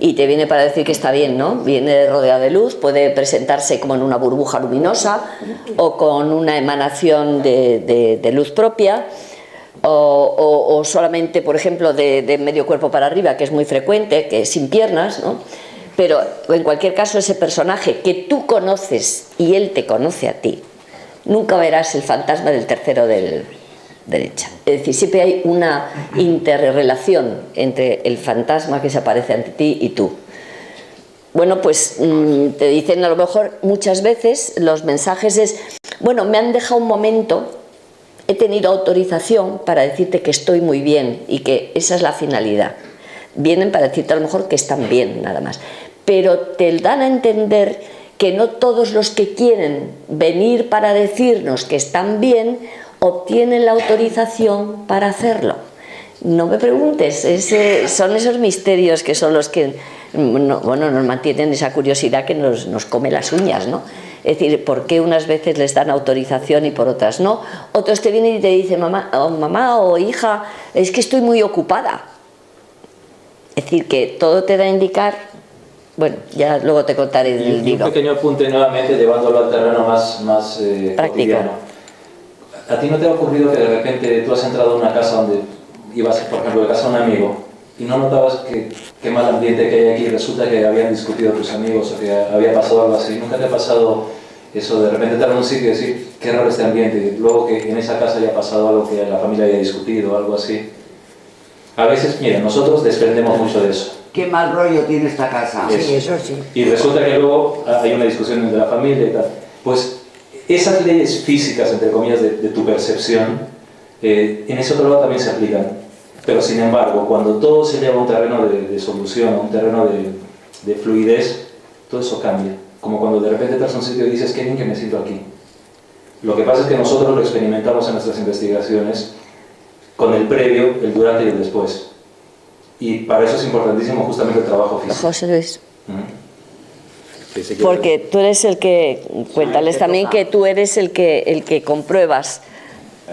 S1: y te viene para decir que está bien, ¿no? Viene rodeado de luz, puede presentarse como en una burbuja luminosa o con una emanación de luz propia, o solamente, por ejemplo, de medio cuerpo para arriba, que es muy frecuente, que es sin piernas, ¿no? Pero en cualquier caso, ese personaje que tú conoces y él te conoce a ti, nunca verás el fantasma del tercero derecha. Es decir, siempre hay una interrelación entre el fantasma que se aparece ante ti y tú. Bueno, pues te dicen a lo mejor muchas veces los mensajes es, bueno, me han dejado un momento, he tenido autorización para decirte que estoy muy bien y que esa es la finalidad. Vienen para decirte a lo mejor que están bien, nada más. Pero te dan a entender que no todos los que quieren venir para decirnos que están bien obtienen la autorización para hacerlo. No me preguntes, son esos misterios que son los que nos mantienen esa curiosidad que nos come las uñas, ¿no? Es decir, ¿por qué unas veces les dan autorización y por otras no? Otros te vienen y te dicen, mamá o hija, es que estoy muy ocupada. Es decir, que todo te da a indicar, bueno, ya luego te contaré del libro.
S6: Un pequeño apunte nuevamente, llevándolo al terreno más cotidiano. ¿A ti no te ha ocurrido que de repente tú has entrado a una casa donde ibas, por ejemplo, de casa de un amigo, y no notabas que qué mal ambiente que hay aquí, resulta que habían discutido tus amigos o que había pasado algo así. ¿Nunca te ha pasado eso de repente estar en un sitio y decir qué raro este ambiente y luego que en esa casa haya pasado algo que la familia haya discutido o algo así? A veces, mira, nosotros desprendemos mucho de eso.
S2: Qué mal rollo tiene esta casa.
S12: Sí, eso sí.
S6: Y resulta que luego hay una discusión entre la familia y tal. Pues esas leyes físicas, entre comillas, de tu percepción, en ese otro lado también se aplican. Pero sin embargo, cuando todo se lleva a un terreno de solución, a un terreno de fluidez, todo eso cambia. Como cuando de repente estás en un sitio y dices, qué bien que me siento aquí. Lo que pasa es que nosotros lo experimentamos en nuestras investigaciones con el previo, el durante y el después. Y para eso es importantísimo justamente el trabajo físico.
S1: José Luis. Porque tú eres el que, cuéntales también que tú eres el que compruebas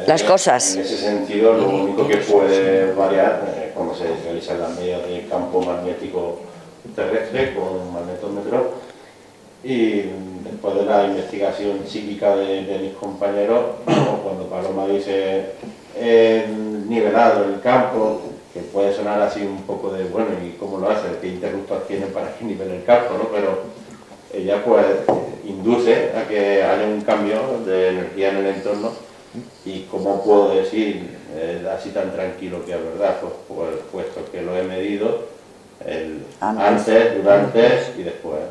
S1: las cosas.
S8: En ese sentido, lo único que puede variar cuando se realizan las medidas de campo magnético terrestre con un magnetómetro, y después de la investigación psíquica de mis compañeros, cuando Paloma dice nivelado el campo, que puede sonar así un poco de, bueno, ¿y cómo lo hace? ¿Qué interruptor tiene para que nivele el campo? ¿No? Pero ella pues induce a que haya un cambio de energía en el entorno. ¿Y cómo puedo decir así tan tranquilo que es verdad? Pues puesto que lo he medido antes, durante y después.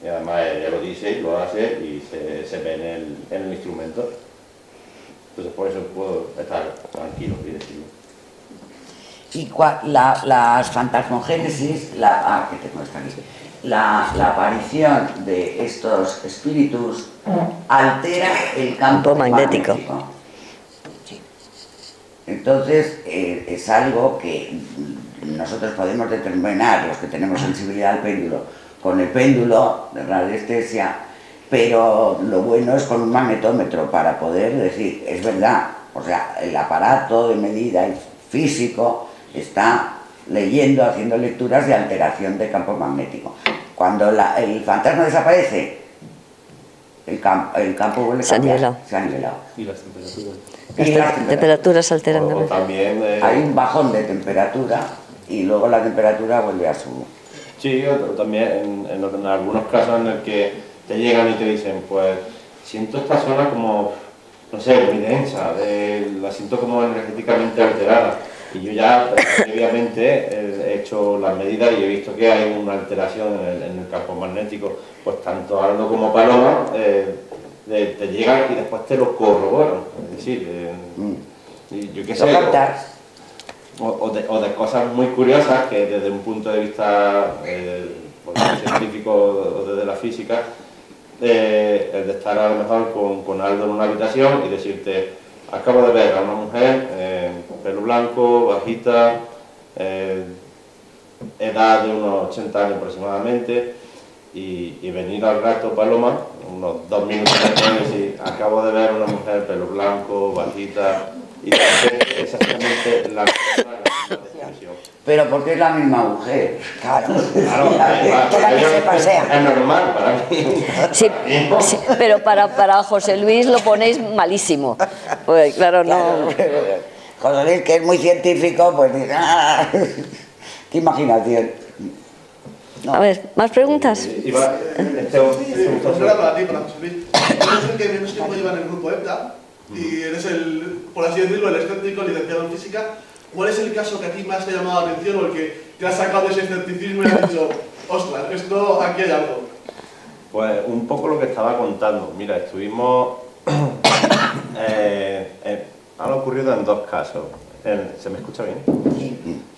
S8: Y además ella lo dice, lo hace y se ve en el instrumento. Entonces por eso puedo estar tranquilo y decirlo.
S2: Y las fantasmogénesis, la aparición de estos espíritus altera el campo magnético. Sí. Entonces es algo que nosotros podemos determinar, los que tenemos sensibilidad al péndulo, con el péndulo de radiestesia, pero lo bueno es con un magnetómetro para poder decir, es verdad, o sea, el aparato de medida físico está leyendo, haciendo lecturas de alteración de campo magnético. Cuando el fantasma desaparece, el campo vuelve a cambiar, se ha nivelado.
S6: Y las temperaturas.
S1: Las temperaturas alteran también.
S8: También
S2: hay un bajón de temperatura y luego la temperatura vuelve a su...
S8: Sí, también en algunos casos en el que te llegan y te dicen, pues siento esta zona como, no sé, muy densa, la siento como energéticamente alterada. Y yo ya previamente he hecho las medidas y he visto que hay una alteración en el campo magnético. Pues tanto Aldo como Paloma te llegan y después te lo corroboran. Es decir, yo qué sé, o de cosas muy curiosas que desde un punto de vista científico o desde la física, el de estar a lo mejor con Aldo en una habitación y decirte, acabo de ver a una mujer, pelo blanco, bajita, edad de unos 80 años aproximadamente, y venir al rato Paloma, unos 2 minutos después, y decir, acabo de ver a una mujer, pelo blanco, bajita, y exactamente la descripción.
S2: Pero porque es la misma mujer. Claro,
S8: es normal para mí.
S1: Sí, sí, pero para José Luis lo ponéis malísimo. Pues claro, no.
S2: José Luis, que es muy científico, pues dice, ¡ah! ¡Qué imaginación!
S1: No. A ver, ¿más preguntas?
S5: Pues era para ti, para José Luis. Eres el que menos tiempo lleva en el grupo EPTA y eres el, por así decirlo, el escéptico licenciado en física. ¿Cuál es el caso que a ti más te ha llamado la atención o el que te ha sacado de ese escepticismo y has dicho, ostras, esto aquí hay algo?
S8: Pues un poco lo que estaba contando. Mira, estuvimos... han ocurrido en 2 casos. ¿Se me escucha bien?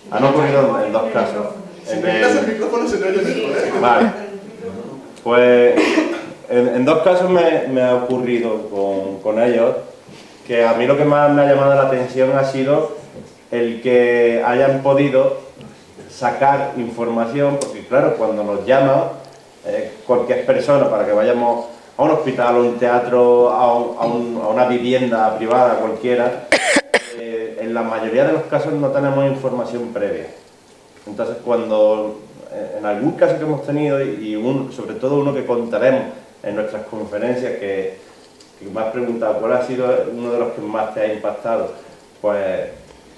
S8: Han ocurrido en 2 casos.
S5: Si me quitas el micrófono se te oye mejor, ¿eh?
S8: Vale. Pues en 2 casos me ha ocurrido con ellos, que a mí lo que más me ha llamado la atención ha sido el que hayan podido sacar información, porque claro, cuando nos llaman cualquier persona para que vayamos a un hospital, a un teatro, a una vivienda privada cualquiera, en la mayoría de los casos no tenemos información previa. Entonces cuando, en algún caso que hemos tenido, y sobre todo uno que contaremos en nuestras conferencias, que me has preguntado cuál ha sido uno de los que más te ha impactado, pues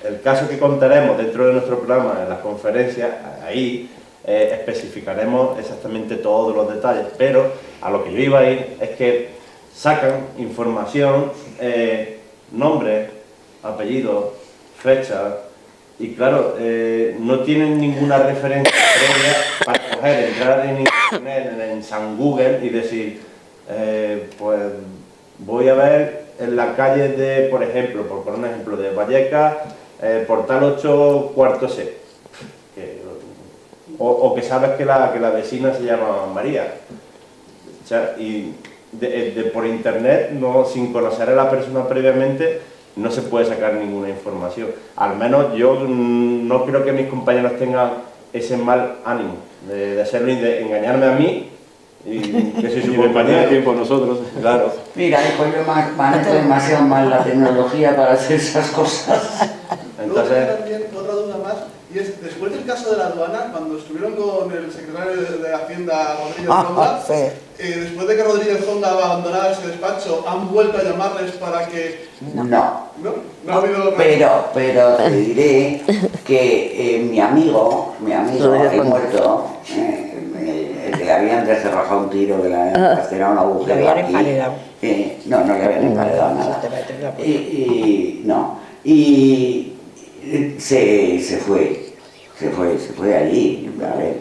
S10: el caso que contaremos dentro de nuestro programa en las conferencias, ahí especificaremos exactamente todos los detalles, pero a lo que yo iba a ir es que sacan información, nombre, apellido, fecha, y claro, no tienen ninguna referencia previa para coger, entrar en internet, en San Google y decir, pues voy a ver en la calle de, por ejemplo, por poner un ejemplo, de Vallecas, Portal 8, cuarto C. O que sabes que la vecina se llama María. O sea, y por internet, no, sin conocer a la persona previamente, no se puede sacar ninguna información. Al menos yo no creo que mis compañeros tengan ese mal ánimo de hacerlo y de engañarme a mí y que soy su compañero.
S6: Tiempo nosotros.
S10: Claro.
S7: Mira, hijo, yo manejo demasiado mal la tecnología para hacer esas cosas.
S5: Entonces, también otra duda más, y es, después del caso de la aduana, cuando estuvieron con el secretario de Hacienda, Rodríguez Honda, después de que Rodríguez Honda abandonara ese despacho, ¿han vuelto a llamarles para que...?
S7: No.
S5: ¿No ha habido...
S7: Pero te diré que mi amigo el muerto, el que le habían descerrajado un tiro, que le habían castrado un agujero.
S12: Le habían emparedado.
S7: No le habían emparedado nada. Y se fue allí, a ver,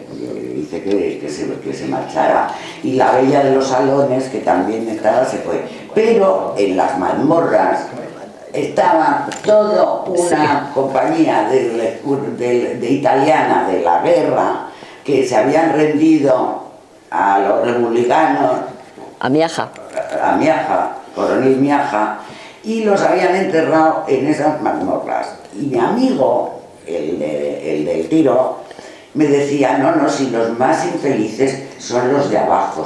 S7: dice que se marchara. Y la bella de los salones, que también estaba, se fue. Pero en las mazmorras estaba toda una compañía de italiana de la guerra que se habían rendido a los republicanos,
S1: a Miaja,
S7: Coronel Miaja, y los habían enterrado en esas mazmorras. Y mi amigo, el del tiro, me decía, no, si los más infelices son los de abajo,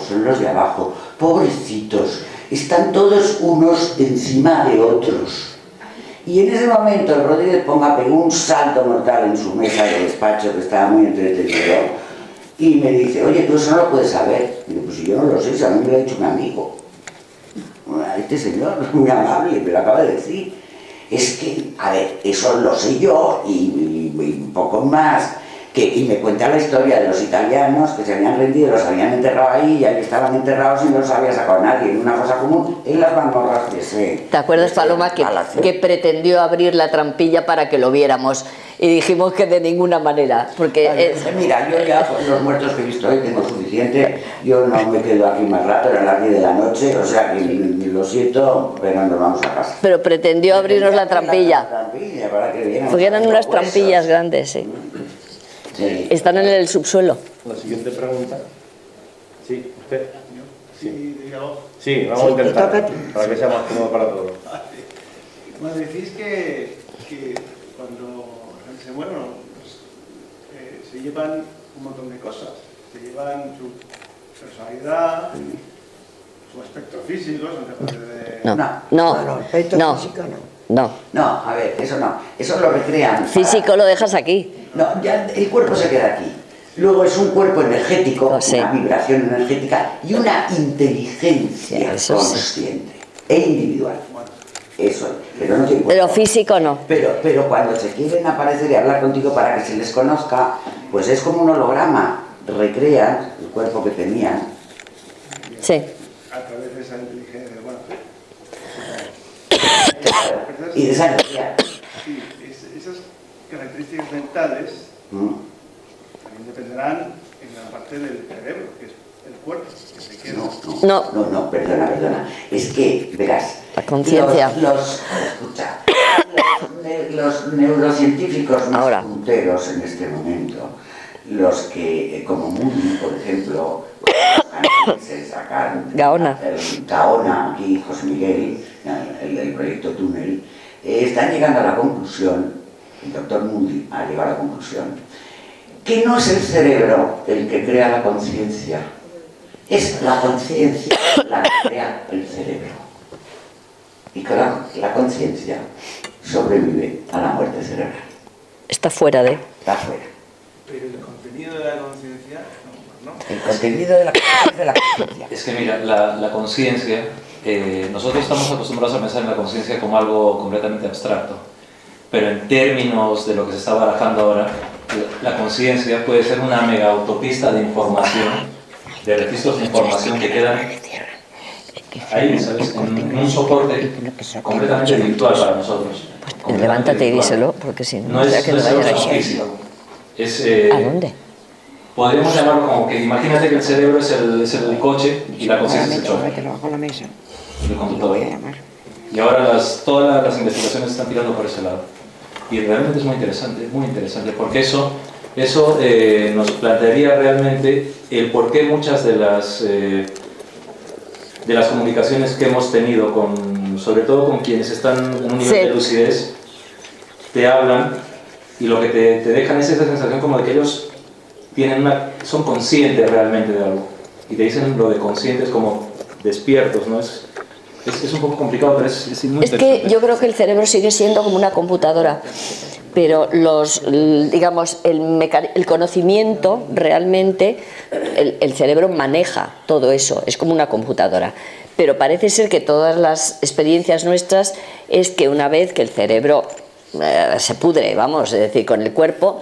S7: pobrecitos, están todos unos encima de otros. Y en ese momento el Rodríguez Ponga pegó un salto mortal en su mesa de despacho, que estaba muy entretenido, y me dice, oye, tú eso no lo puedes saber. Y digo, pues si yo no lo sé, si a mí me lo ha dicho un amigo. Este señor, muy amable, me lo acaba de decir. Es que, a ver, eso lo sé yo y un poco más, y me cuenta la historia de los italianos que se habían rendido, los habían enterrado ahí, y ahí estaban enterrados y no los había sacado nadie, en una cosa común, en las mazmorras de ese...
S1: ¿Te acuerdas, Paloma, que pretendió abrir la trampilla para que lo viéramos? Y dijimos que de ninguna manera, porque...
S7: Mira, yo ya con los muertos que he visto hoy tengo suficiente, yo no me quedo aquí más rato, eran las 10 de la noche, o sea que lo siento, pero nos vamos a casa.
S1: Pero pretendió abrirnos la trampilla.
S7: Para que viéramos.
S1: Porque eran unas trampillas grandes, sí.
S7: Sí.
S1: Están en el subsuelo.
S10: La siguiente pregunta. Sí, usted.
S5: Sí, dígalo.
S10: Sí, vamos a intentar, para que sea más cómodo para todos.
S5: Bueno, decís que cuando la gente se muere, pues, se llevan un montón de cosas. Se llevan su personalidad, su aspecto físico,
S7: No, a ver, eso lo recrean.
S1: Físico lo dejas aquí.
S7: No, ya el cuerpo se queda aquí. Luego es un cuerpo energético, una vibración energética y una inteligencia consciente e individual. Eso es, pero no tiene cuerpo.
S1: Pero físico no.
S7: Pero cuando se quieren aparecer y hablar contigo para que se les conozca, pues es como un holograma. Recrean el cuerpo que tenían.
S1: Sí.
S5: A través de esa inteligencia, bueno.
S7: Y de esa energía.
S5: Sí, esas características mentales también dependerán en la parte del cerebro, que es el cuerpo, que se queda.
S7: No, perdona. Es que, verás,
S1: la conciencia.
S7: Los neurocientíficos más punteros en este momento, los que, como Moody, por ejemplo, se sacan
S1: Gaona,
S7: aquí, José Miguel, el del proyecto Túnel, están llegando a la conclusión, el doctor Moody ha llegado a la conclusión, que no es el cerebro el que crea la conciencia, es la conciencia la que crea el cerebro. Y que la conciencia sobrevive a la muerte cerebral.
S1: Está fuera de...
S7: Está fuera.
S5: Pero el contenido de la conciencia, no.
S12: El contenido de la conciencia.
S6: Es que mira, la conciencia, nosotros estamos acostumbrados a pensar en la conciencia como algo completamente abstracto. pero en términos de lo que se está barajando ahora, la conciencia puede ser una mega autopista de información, de registros de información que quedan ahí, ¿sabes? En un soporte completamente virtual para nosotros.
S1: Pues levántate y díselo, porque si no,
S6: no es
S1: que no vaya a
S6: físico.
S1: ¿A dónde?
S6: Podríamos llamarlo como que imagínate que el cerebro es el coche y la conciencia es el chofer. El conductor. Y ahora todas las investigaciones están tirando por ese lado. Y realmente es muy interesante, porque eso nos plantearía realmente el por qué muchas de las comunicaciones que hemos tenido, sobre todo con quienes están en un nivel de lucidez, te hablan y lo que te dejan es esa sensación como de que ellos son conscientes realmente de algo. Y te dicen lo de conscientes como despiertos, ¿no? Es un poco complicado, pero es muy interesante.
S1: Es que yo creo que el cerebro sigue siendo como una computadora, pero digamos, el conocimiento realmente, el cerebro maneja todo eso, es como una computadora. Pero parece ser que todas las experiencias nuestras es que una vez que el cerebro se pudre, vamos, es decir, con el cuerpo,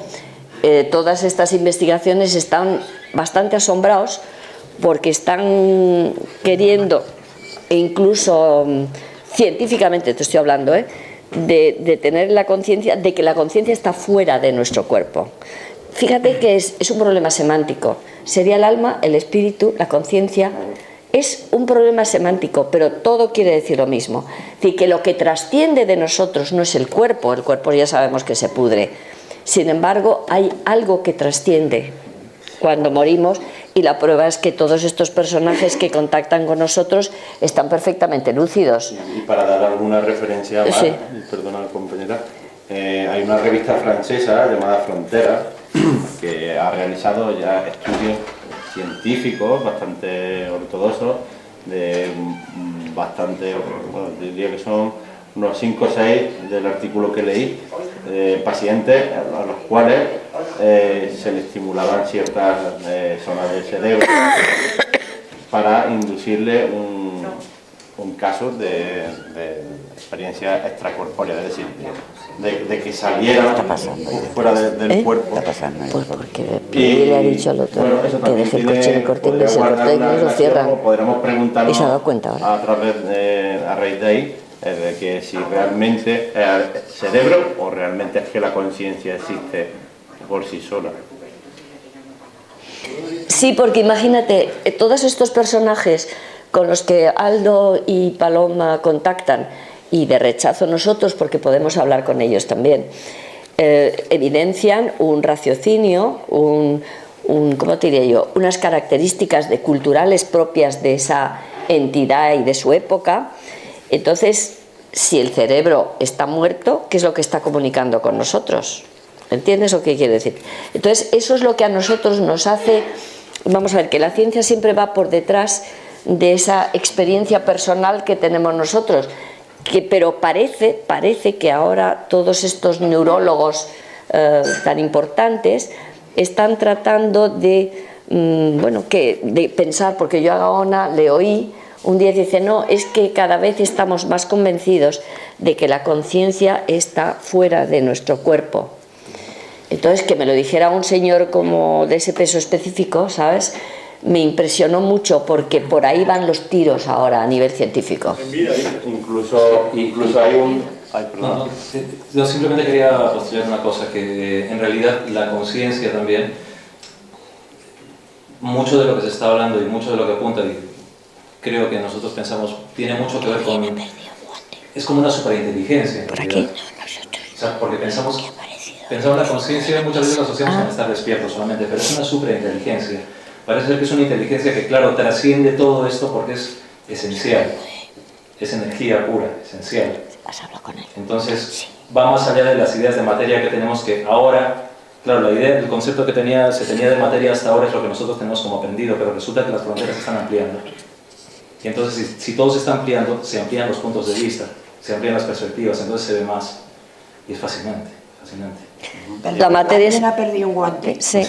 S1: todas estas investigaciones están bastante asombrados porque están queriendo, e incluso científicamente te estoy hablando, de tener la conciencia de que la conciencia está fuera de nuestro cuerpo. Fíjate que es un problema semántico. Sería el alma, el espíritu, la conciencia. Es un problema semántico, pero todo quiere decir lo mismo. Es decir, que lo que trasciende de nosotros no es el cuerpo ya sabemos que se pudre. Sin embargo, hay algo que trasciende cuando morimos, y la prueba es que todos estos personajes que contactan con nosotros están perfectamente lúcidos.
S8: Y para dar alguna referencia más,
S1: sí.
S8: Perdona compañera, hay una revista francesa llamada Frontera que ha realizado ya estudios científicos bastante ortodoxos, bueno, diría que son unos 5 o 6 del artículo que leí, pacientes a los cuales se les estimulaban ciertas zonas del cerebro para inducirle un caso de experiencia extracorpórea, es decir, de que salieran fuera del cuerpo.
S1: Pues porque le ha dicho al otro que deje el coche en el Corte Inglés, el Corte Inglés lo cierran.
S8: Podremos preguntarnos
S1: y se ha dado cuenta ahora.
S8: a raíz de ahí, de que si realmente es el cerebro o realmente es que la conciencia existe por sí sola.
S1: Sí, porque imagínate, todos estos personajes con los que Aldo y Paloma contactan, y de rechazo nosotros, porque podemos hablar con ellos también, evidencian un raciocinio, ¿cómo te diría yo?, unas características culturales propias de esa entidad y de su época. Entonces, si el cerebro está muerto, ¿qué es lo que está comunicando con nosotros? ¿Entiendes lo que quiere decir? Entonces, eso es lo que a nosotros nos hace, vamos a ver, que la ciencia siempre va por detrás de esa experiencia personal que tenemos nosotros, pero parece que ahora todos estos neurólogos tan importantes están tratando de pensar, porque yo a Gaona le oí un día, dice, no, es que cada vez estamos más convencidos de que la conciencia está fuera de nuestro cuerpo. Entonces, que me lo dijera un señor como de ese peso específico, ¿sabes?, me impresionó mucho, porque por ahí van los tiros ahora a nivel científico.
S8: Incluso hay un... Ay, perdón.
S6: Yo simplemente quería postular una cosa, que en realidad la conciencia también, mucho de lo que se está hablando y mucho de lo que apunta, y creo que nosotros pensamos, tiene mucho que ver con... Es como una superinteligencia. ¿Por aquí? O sea, porque pensamos la conciencia, muchas veces la asociamos con estar despiertos solamente, pero es una superinteligencia. Parece ser que es una inteligencia que, claro, trasciende todo esto porque es esencial. Es energía pura, esencial. Entonces, va más allá de las ideas de materia que tenemos, que ahora, claro, el concepto que se tenía de materia hasta ahora es lo que nosotros tenemos como aprendido, pero resulta que las fronteras se están ampliando. Y entonces, si todo se está ampliando, se amplían los puntos de vista, se amplían las perspectivas, entonces se ve más. Y es fascinante, fascinante.
S12: La materia ha perdido un guante.
S1: Sí.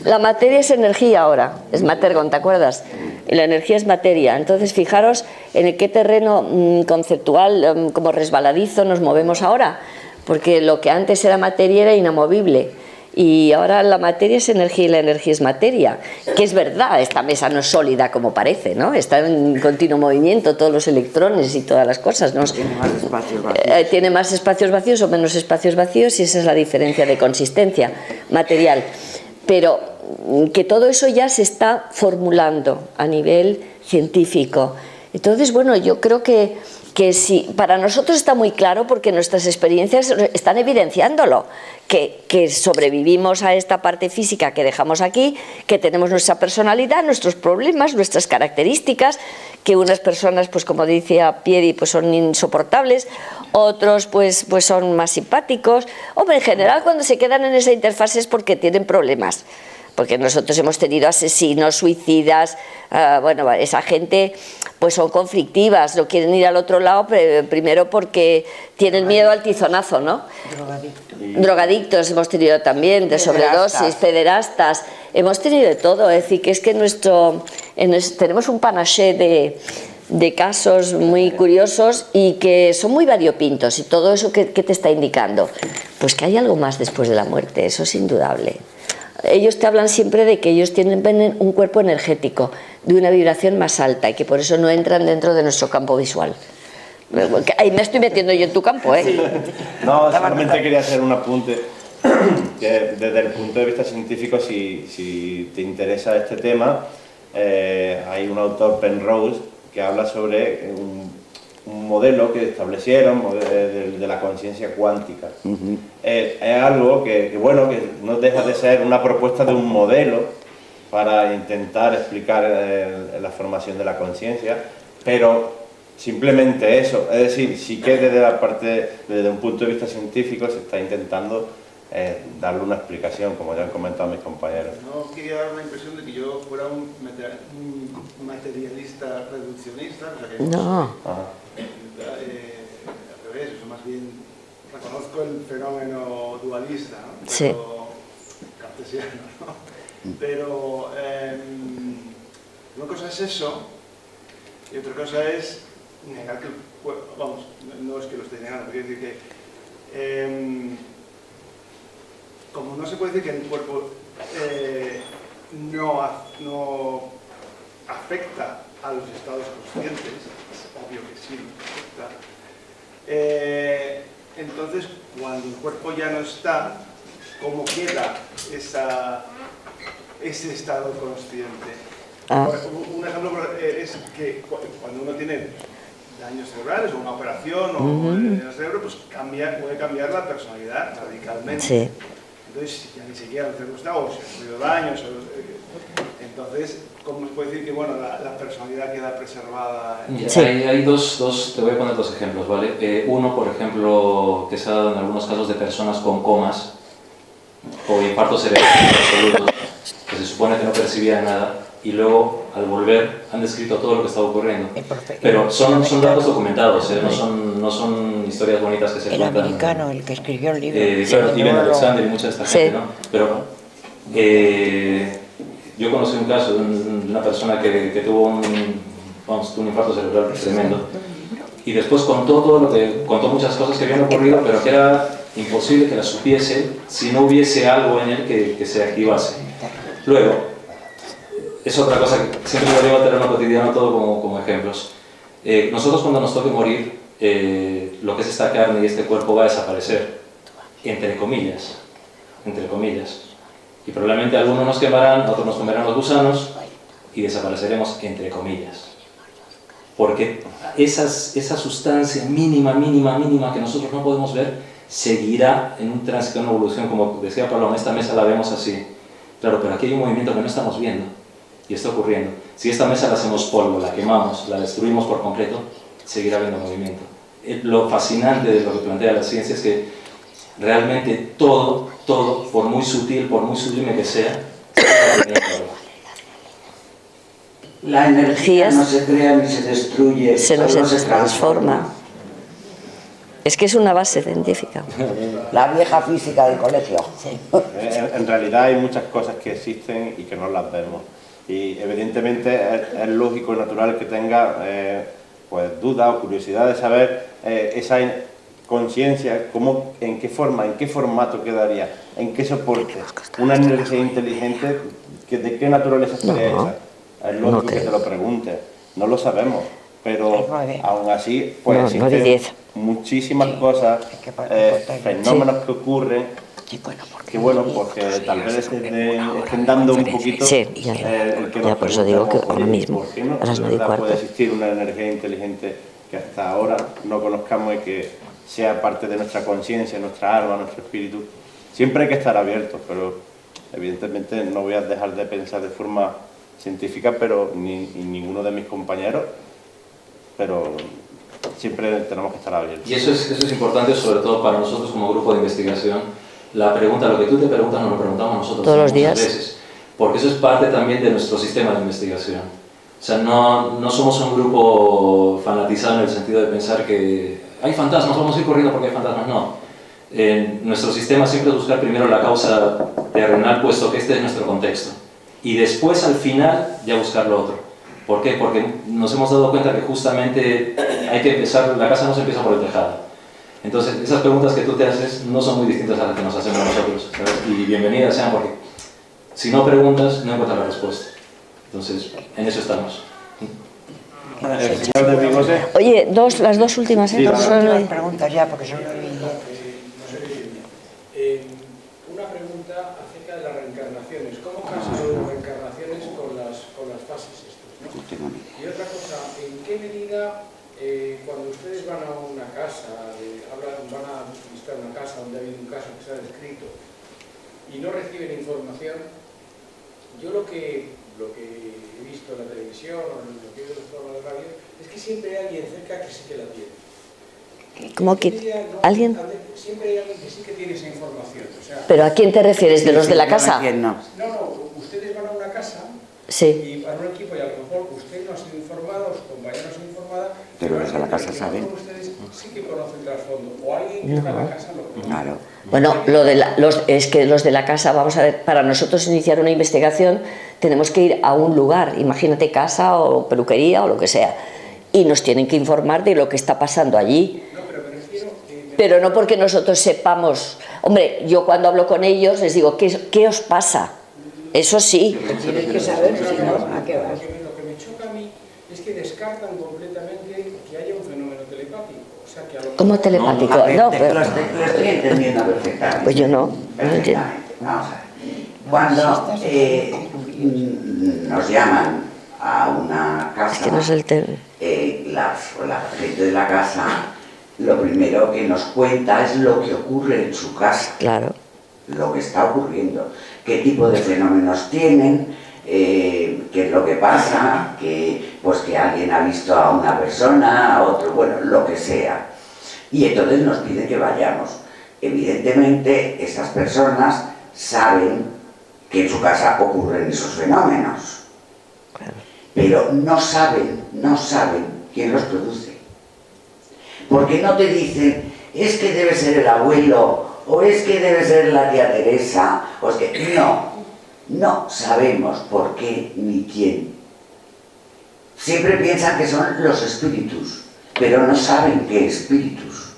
S1: La materia es energía ahora, es Matergon, ¿te acuerdas? La energía es materia. Entonces, fijaros en qué terreno conceptual, como resbaladizo, nos movemos ahora, porque lo que antes era materia era inamovible. Y ahora la materia es energía y la energía es materia, que es verdad, esta mesa no es sólida como parece, ¿no? Está en continuo movimiento, todos los electrones y todas las cosas, ¿no?
S7: Tiene más espacios vacíos.
S1: Tiene más espacios vacíos o menos espacios vacíos, y esa es la diferencia de consistencia material. Pero que todo eso ya se está formulando a nivel científico. Entonces, bueno, yo creo que sí, para nosotros está muy claro, porque nuestras experiencias están evidenciándolo, que sobrevivimos a esta parte física que dejamos aquí, que tenemos nuestra personalidad, nuestros problemas, nuestras características, que unas personas, pues como decía Pieri, pues son insoportables, otros pues son más simpáticos. Hombre, en general cuando se quedan en esa interfase es porque tienen problemas. Porque nosotros hemos tenido asesinos, suicidas, bueno, esa gente pues son conflictivas, no quieren ir al otro lado, primero porque tienen miedo al tizonazo, ¿no? Drogadictos hemos tenido también, de sobredosis, pederastas, hemos tenido de todo. Es decir, que es que tenemos un panaché de casos muy curiosos y que son muy variopintos. Y todo eso, ¿qué te está indicando? Pues que hay algo más después de la muerte, eso es indudable. Ellos te hablan siempre de que ellos tienen un cuerpo energético de una vibración más alta y que por eso no entran dentro de nuestro campo visual. Ahí me estoy metiendo yo en tu campo, ¿eh?
S10: Sí. No, solamente quería hacer un apunte, que desde el punto de vista científico, si te interesa este tema, hay un autor, Penrose, que habla sobre un modelo que establecieron de la conciencia cuántica. Es algo que no deja de ser una propuesta de un modelo para intentar explicar la formación de la conciencia, pero simplemente eso. Es decir, sí que desde un punto de vista científico se está intentando darle una explicación, como ya han comentado mis compañeros.
S5: No quería dar la impresión de que yo fuera un materialista reduccionista, o sea que
S1: no.
S5: Al revés, eso más bien reconozco el fenómeno dualista, ¿no?
S1: Sí.
S5: Cartesiano, ¿no? Pero una cosa es eso y otra cosa es negar que el cuerpo, vamos, no es que lo esté negando, quiero decir que como no se puede decir que el cuerpo no afecta a los estados conscientes, es obvio que sí afecta, entonces cuando el cuerpo ya no está, ¿cómo queda ese estado consciente? Un ejemplo es que cuando uno tiene daños cerebrales o una operación o en el cerebro, pues puede cambiar la personalidad radicalmente. Sí. Entonces ya ni siquiera el cerebro está, o se han sufrido daños, entonces, ¿cómo se puede decir que bueno, la personalidad queda preservada?
S6: Sí. Hay dos, te voy a poner dos ejemplos, ¿vale? Uno, por ejemplo, que se ha dado en algunos casos de personas con comas o infartos cerebrales absolutos, que se supone que no percibían nada, y luego al volver han descrito todo lo que estaba ocurriendo. Pero son datos documentados, no son historias bonitas que se cuentan.
S12: El americano, el que escribió el libro.
S6: Claro, Steven Alexander y mucha de esta gente, ¿no? Pero yo conocí un caso de una persona que tuvo un infarto cerebral tremendo, y después contó muchas cosas que habían ocurrido, pero que era imposible que las supiese si no hubiese algo en él que se activase. Luego, es otra cosa que siempre lo llevo al terreno cotidiano todo como ejemplos. Nosotros cuando nos toque morir, lo que es esta carne y este cuerpo va a desaparecer, entre comillas. Y probablemente algunos nos quemarán, otros nos comerán los gusanos y desapareceremos, entre comillas. Porque esa sustancia mínima que nosotros no podemos ver seguirá en un tránsito, en una evolución, como decía Pablo, en esta mesa la vemos así. Claro, pero aquí hay un movimiento que no estamos viendo y está ocurriendo. Si esta mesa la hacemos polvo, la quemamos, la destruimos por completo, seguirá habiendo movimiento. Lo fascinante de lo que plantea la ciencia es que realmente todo, por muy sutil, por muy sublime que sea,
S7: la energía no se crea ni se destruye,
S1: solo se transforma. Es que es una base científica.
S7: La vieja física del colegio.
S10: En realidad hay muchas cosas que existen y que no las vemos. Y evidentemente es lógico y natural que tenga pues dudas o curiosidad de saber esa conciencia, en qué forma, en qué formato quedaría, en qué soporte. Una energía inteligente, ¿de qué naturaleza sería esa? Es lógico que te lo preguntes, no lo sabemos, pero aún así pues existen muchísimas cosas, fenómenos que ocurren, que bueno, porque tal vez estén dando un poquito el que nos
S1: por eso digo que ahora mismo,
S10: ¿por qué no?
S1: a las 9:15.
S10: Puede existir una energía inteligente que hasta ahora no conozcamos y que sea parte de nuestra conciencia, nuestra alma, nuestro espíritu. Siempre hay que estar abiertos, pero evidentemente no voy a dejar de pensar de forma científica, pero ni ninguno de mis compañeros, pero siempre tenemos que estar abiertos.
S6: Y eso es importante, sobre todo para nosotros como grupo de investigación. La pregunta, lo que tú te preguntas, nos lo preguntamos nosotros
S1: todos los días,
S6: veces, porque eso es parte también de nuestro sistema de investigación. O sea, no somos un grupo fanatizado en el sentido de pensar que hay fantasmas, vamos a ir corriendo porque hay fantasmas. No. Nuestro sistema siempre es buscar primero la causa terrenal, puesto que este es nuestro contexto. Y después, al final, ya buscar lo otro. ¿Por qué? Porque nos hemos dado cuenta que justamente hay que empezar, la casa no se empieza por el tejado. Entonces, esas preguntas que tú te haces no son muy distintas a las que nos hacemos nosotros, ¿sabes? Y bienvenidas sean, porque si no preguntas, no encuentras la respuesta. Entonces, en eso estamos.
S1: Oye, las dos últimas, ¿eh?
S12: Sí, las últimas preguntas ya, porque son
S9: una pregunta acerca de las reencarnaciones. ¿Cómo casan las reencarnaciones con las fases estas, ¿no? Y otra cosa, ¿en qué medida cuando ustedes van a una casa, van a visitar una casa donde ha habido un caso que se ha descrito y no reciben información, yo lo que he visto en la televisión o en lo que he oído en forma de radio es que siempre hay alguien cerca que sí que la tiene.
S1: ¿Cómo que alguien?
S9: Siempre hay alguien que sí que tiene esa información. O sea,
S1: ¿Pero a quién te refieres? ¿De los de la casa?
S9: No, ustedes van a una casa y van a un equipo y a lo mejor usted no ha sido informada, los compañeros no han sido informados,
S2: pero los de la casa saben.
S9: Ustedes sí que conocen trasfondo, o alguien que está en la casa lo conoce.
S2: Claro.
S1: Bueno, es que los de la casa, vamos a ver, para nosotros iniciar una investigación tenemos que ir a un lugar, imagínate casa o peluquería o lo que sea, y nos tienen que informar de lo que está pasando allí. Pero no porque nosotros sepamos. Hombre, yo cuando hablo con ellos les digo, ¿qué os pasa? Eso sí.
S12: Tienes que saber, si no, ¿a qué vas?
S9: Lo que me choca a mí es que descartan completamente que haya un fenómeno telepático. O sea, que a lo
S1: ¿Cómo telepático?
S2: No, lo estoy entendiendo perfectamente.
S1: Pues yo no.
S2: Perfectamente. Vamos a ver. Cuando nos llaman a una casa,
S1: es que no es el
S2: la gente de la casa, lo primero que nos cuenta es lo que ocurre en su casa.
S1: Claro.
S2: Lo que está ocurriendo, qué tipo de fenómenos tienen, qué es lo que pasa, que alguien ha visto a una persona, a otro, bueno, lo que sea. Y entonces nos piden que vayamos. Evidentemente, esas personas saben que en su casa ocurren esos fenómenos, pero no saben quién los produce. Porque no te dicen, es que debe ser el abuelo, o es que debe ser la tía Teresa, o es que no sabemos por qué ni quién. Siempre piensan que son los espíritus, pero no saben qué espíritus.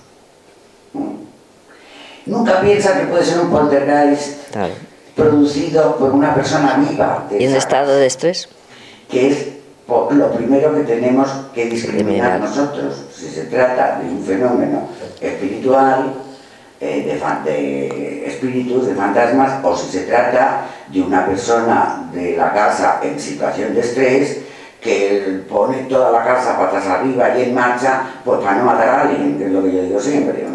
S2: Nunca piensan que puede ser un poltergeist producido por una persona viva.
S1: ¿Y en estado de estrés?
S2: Que es lo primero que tenemos que discriminar nosotros. Si se trata de un fenómeno espiritual, de espíritus, de fantasmas, o si se trata de una persona de la casa en situación de estrés que pone toda la casa patas arriba y en marcha, pues para no matar a alguien, que es lo que yo digo siempre,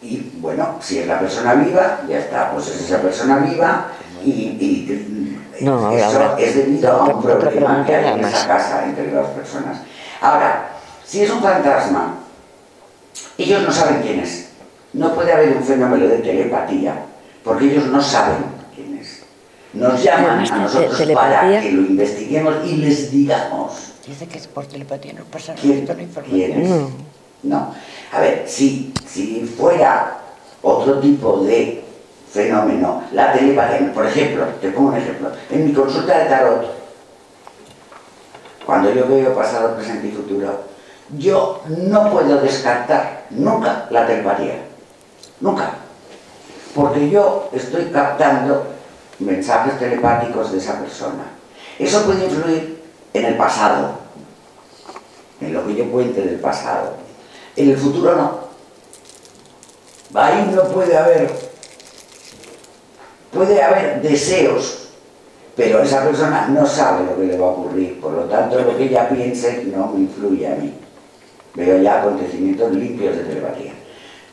S2: y bueno, si es la persona viva, ya está, pues es esa persona viva y eso es debido a un problema que hay en esa casa entre las personas. Ahora, si es un fantasma, ellos no saben quién es. No puede haber un fenómeno de telepatía, porque ellos no saben quién es. Nos llaman a nosotros para que lo investiguemos y les digamos.
S12: Dice que por telepatía nos pasan
S2: ¿Quién es? No. A ver, si fuera otro tipo de fenómeno, la telepatía. Por ejemplo, te pongo un ejemplo, en mi consulta de tarot, cuando yo veo pasado, presente y futuro, yo no puedo descartar nunca la telepatía, nunca, porque yo estoy captando mensajes telepáticos de esa persona. Eso puede influir en el pasado, en lo que yo cuente del pasado. En el futuro no. Ahí no puede haber deseos, pero esa persona no sabe lo que le va a ocurrir, por lo tanto lo que ella piense no me influye a mí. Veo ya acontecimientos limpios de telepatía.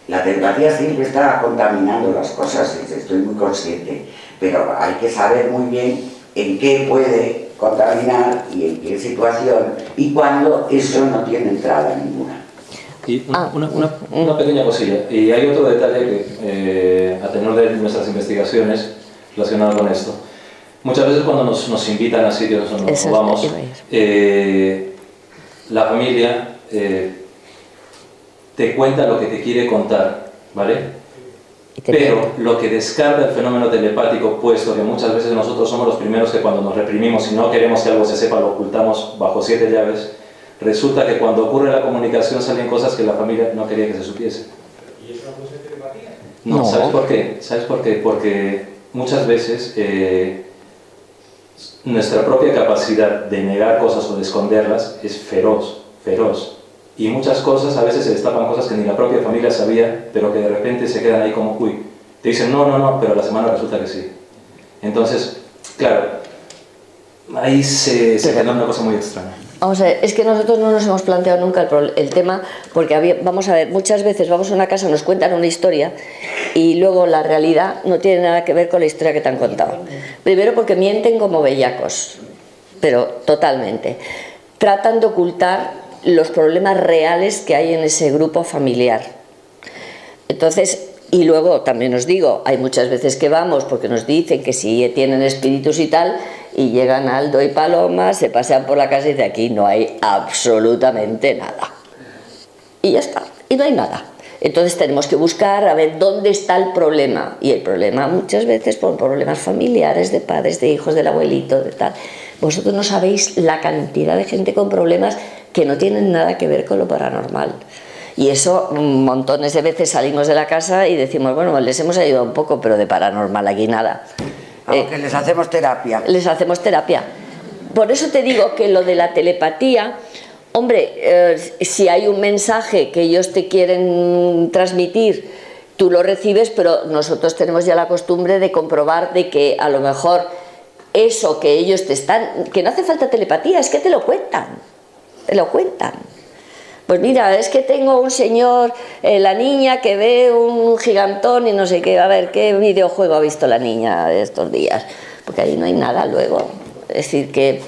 S2: La telepatía siempre está contaminando las cosas, estoy muy consciente, pero hay que saber muy bien en qué puede contaminar y en qué situación y cuándo eso no tiene entrada ninguna.
S6: Y una pequeña cosilla, y hay otro detalle que, a tenor de nuestras investigaciones relacionado con esto, muchas veces cuando nos invitan a sitios donde nos vamos, la familia te cuenta lo que te quiere contar, ¿vale? Pero lo que descarta el fenómeno telepático, puesto que muchas veces nosotros somos los primeros que cuando nos reprimimos y no queremos que algo se sepa, lo ocultamos bajo 7 llaves, resulta que cuando ocurre la comunicación salen cosas que la familia no quería que se supiese.
S13: ¿Y eso no puede ser telepatía?
S6: No, ¿sabes por qué? ¿Sabes por qué? Porque muchas veces nuestra propia capacidad de negar cosas o de esconderlas es feroz, feroz. Y muchas cosas, a veces se destapan cosas que ni la propia familia sabía, pero que de repente se quedan ahí como, uy, te dicen no, pero a la semana resulta que sí. Entonces, claro, ahí se genera una cosa muy extraña.
S1: Vamos a ver, es que nosotros no nos hemos planteado nunca el tema, porque vamos a ver, muchas veces vamos a una casa, nos cuentan una historia y luego la realidad no tiene nada que ver con la historia que te han contado. Primero porque mienten como bellacos, pero totalmente. Tratan de ocultar los problemas reales que hay en ese grupo familiar. Entonces, y luego también os digo, hay muchas veces que vamos porque nos dicen que sí tienen espíritus y tal, y llegan Aldo y Paloma, se pasean por la casa y dicen aquí no hay absolutamente nada. Y ya está, y no hay nada. Entonces tenemos que buscar a ver dónde está el problema. Y el problema muchas veces son problemas familiares, de padres, de hijos, del abuelito, de tal. Vosotros no sabéis la cantidad de gente con problemas que no tienen nada que ver con lo paranormal. Y eso, montones de veces salimos de la casa y decimos, bueno, les hemos ayudado un poco, pero de paranormal aquí nada.
S2: Aunque les hacemos terapia.
S1: Les hacemos terapia. Por eso te digo que lo de la telepatía, hombre, si hay un mensaje que ellos te quieren transmitir, tú lo recibes, pero nosotros tenemos ya la costumbre de comprobar de que a lo mejor eso que ellos te están... que no hace falta telepatía, es que te lo cuentan. Te lo cuentan. Pues mira, es que tengo un señor, la niña que ve un gigantón y no sé qué, a ver, ¿qué videojuego ha visto la niña estos días? Porque ahí no hay nada luego. Es decir, que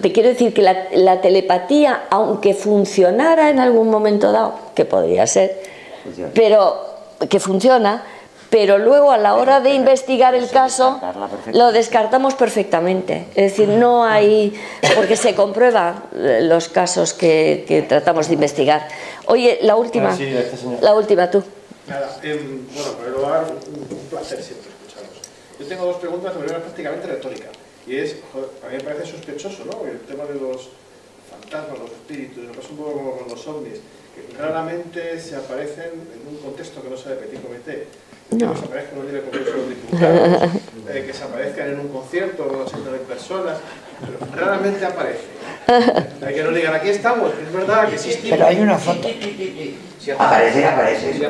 S1: te quiero decir que la telepatía, aunque funcionara en algún momento dado, que podría ser, pero que funciona, pero luego a la hora de investigar el caso lo descartamos perfectamente. Es decir, no hay... porque se comprueba los casos que tratamos de investigar. Oye, la última,
S3: Sí,
S1: la última tú.
S3: Nada, bueno, para lugar, un placer siempre escucharos. Yo tengo 2 preguntas, la primera es prácticamente retórica. Y es, joder, a mí me parece sospechoso, ¿no? El tema de los fantasmas, los espíritus, me pasa un poco como con los ovnis, que raramente se aparecen en un contexto que no sea de petit comité.
S1: No.
S3: Que se aparezcan en el Congreso de los Diputados, que se aparezcan en un concierto con 80.000 personas, pero raramente aparecen. Hay que nos digan, aquí estamos, es verdad que existimos.
S12: Pero hay una foto.
S3: Sí,
S2: Aparece.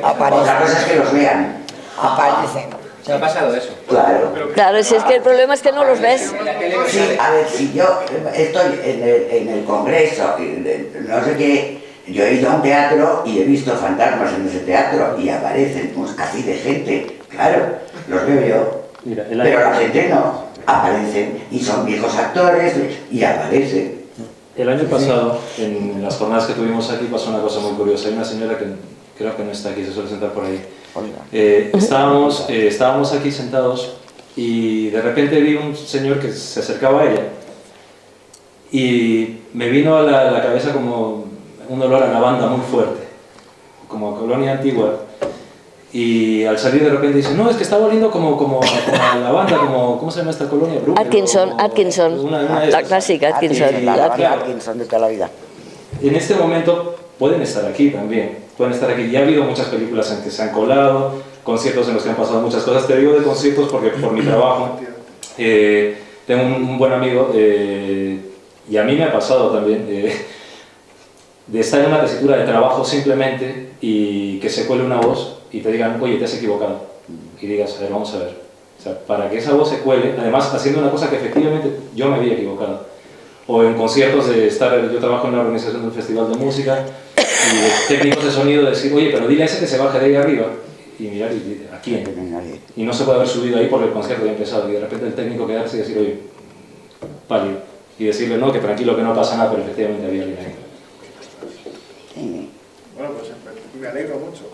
S2: Otra cosa es que los vean.
S12: Aparecen.
S9: ¿Se ha pasado eso?
S2: Claro.
S1: Claro, si es que el problema es que no los ves.
S2: Sí, a ver, si yo estoy en el Congreso, no sé qué, yo he ido a un teatro y he visto fantasmas en ese teatro y aparecen así de gente, claro, los veo yo.
S6: Mira,
S2: pero la gente no, aparecen y son viejos actores y aparecen.
S6: El año pasado, en las jornadas que tuvimos aquí, pasó una cosa muy curiosa. Hay una señora que creo que no está aquí, se suele sentar por ahí. Estábamos aquí sentados y de repente vi un señor que se acercaba a ella y me vino a la cabeza como un olor a lavanda muy fuerte, como a colonia antigua, Y al salir de repente dice, no, es que está volviendo como a la banda, ¿cómo se llama esta colonia?
S1: Atkinson, la clásica Atkinson.
S2: La banda Atkinson de toda la vida.
S6: En este momento pueden estar aquí también, pueden estar aquí. Ya ha habido muchas películas en que se han colado, conciertos en los que han pasado muchas cosas. Te digo de conciertos porque por mi trabajo tengo un buen amigo y a mí me ha pasado también de estar en una tesitura de trabajo simplemente y que se cuele una voz y te digan, oye, te has equivocado. Y digas, a ver, vamos a ver. O sea, para que esa voz se cuele, además haciendo una cosa que efectivamente yo me había equivocado. O en conciertos de estar, yo trabajo en la organización de un festival de música y de técnicos de sonido decir, oye, pero dile a ese que se baje de ahí arriba. Y mirar, ¿a quién? Y no se puede haber subido ahí porque el concierto ya ha empezado. Y de repente el técnico quedarse y decir, oye, pálido. Y decirle, no, que tranquilo, que no pasa nada, pero efectivamente había alguien ahí.
S3: Bueno, pues me alegro mucho.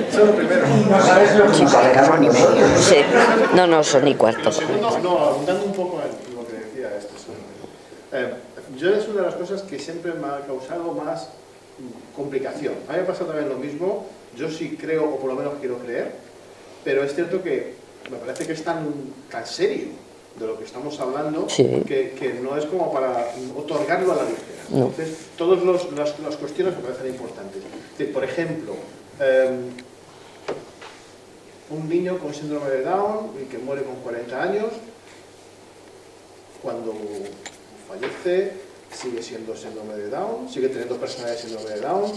S3: Eso es lo primero.
S12: No sabes lo que nos alegramos ni medio.
S1: Sí, no, son ni cuarto.
S3: Lo segundo, abundando un poco en lo que decía yo es una de las cosas que siempre me ha causado más complicación. A mí me pasa también lo mismo. Yo sí creo, o por lo menos quiero creer, pero es cierto que me parece que es tan serio de lo que estamos hablando, sí, que no es como para otorgarlo a la ligera. No. Entonces, todas las cuestiones me parecen importantes. Por ejemplo, un niño con síndrome de Down y que muere con 40 años, cuando fallece, sigue siendo síndrome de Down, sigue teniendo personalidad de síndrome de Down.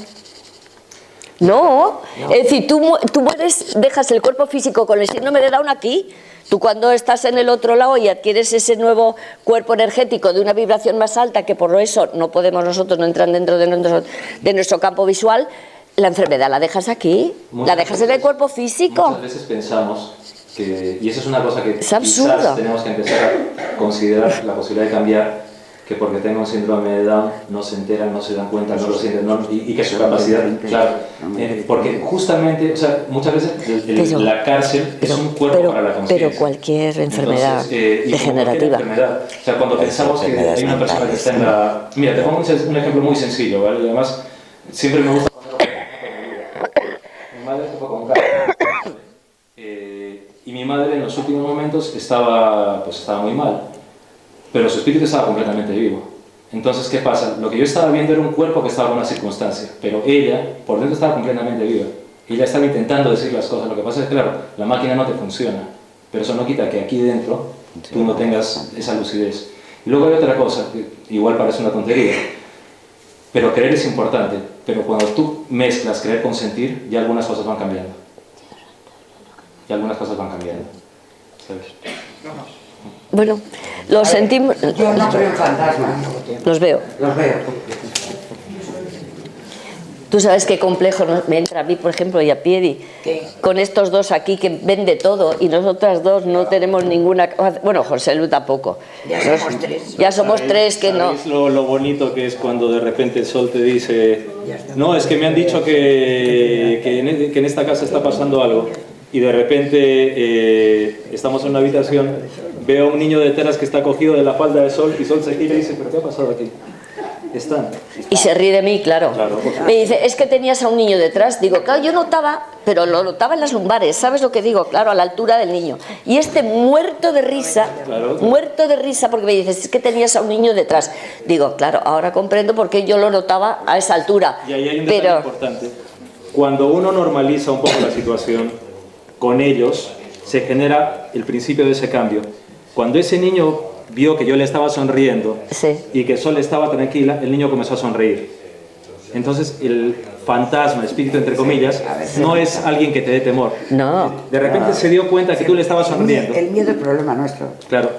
S1: No, es decir, tú mueres, dejas el cuerpo físico con el síndrome de Down aquí. Tú cuando estás en el otro lado y adquieres ese nuevo cuerpo energético de una vibración más alta, que por eso no podemos nosotros, no entran dentro de nuestro campo visual, la enfermedad la dejas aquí, la dejas en el cuerpo físico.
S6: Muchas veces pensamos que, y eso es una cosa que quizás tenemos que empezar a considerar la posibilidad de cambiar, que porque tenga un síndrome de Down no se enteran, no se dan cuenta, no lo sienten, y que su capacidad, claro, porque justamente, o sea, muchas veces la cárcel es un cuerpo para la conciencia.
S1: Pero cualquier enfermedad degenerativa.
S6: O sea, cuando pensamos que hay una persona que está en la... Mira, te pongo un ejemplo muy sencillo, ¿vale? Además, siempre me gusta ponerlo mi madre se fue con cáncer. Y mi madre en los últimos momentos estaba muy mal. Pero su espíritu estaba completamente vivo. Entonces, ¿qué pasa? Lo que yo estaba viendo era un cuerpo que estaba en una circunstancia, pero ella, por dentro, estaba completamente viva. Ella estaba intentando decir las cosas. Lo que pasa es que, claro, la máquina no te funciona, pero eso no quita que aquí dentro tú no tengas esa lucidez. Y luego hay otra cosa, que igual parece una tontería, pero creer es importante. Pero cuando tú mezclas creer con sentir, ya algunas cosas van cambiando. Ya algunas cosas van cambiando. ¿Sabes?
S1: Bueno, los sentimos...
S12: Yo no creo en fantasmas.
S1: Los veo.
S12: Los veo.
S1: Tú sabes qué complejo me entra a mí, por ejemplo, y a Piedi, con estos dos aquí que ven de todo y nosotras dos no tenemos ninguna... Bueno, José Lu tampoco. Ya somos tres que no...
S6: ¿Sabéis lo bonito que es cuando de repente el sol te dice, no, es que me han dicho que en esta casa está pasando algo? Y de repente estamos en una habitación, veo a un niño detrás que está cogido de la falda de Sol y Sol se gira y dice, ¿pero qué ha pasado aquí? Están.
S1: Y se ríe de mí, claro. Me dice, es que tenías a un niño detrás. Digo, claro, yo notaba, pero lo notaba en las lumbares, ¿sabes lo que digo? Claro, a la altura del niño. Y este muerto de risa, porque me dices, es que tenías a un niño detrás. Digo, claro, ahora comprendo por qué yo lo notaba a esa altura.
S6: Y ahí hay un detalle importante. Cuando uno normaliza un poco la situación, con ellos se genera el principio de ese cambio. Cuando ese niño vio que yo le estaba sonriendo y que Sol estaba tranquila, el niño comenzó a sonreír. Entonces el fantasma, espíritu entre comillas, no es alguien que te dé temor.
S1: No.
S6: De repente se dio cuenta que tú le estabas sonriendo.
S2: El miedo es el problema nuestro.
S6: Claro.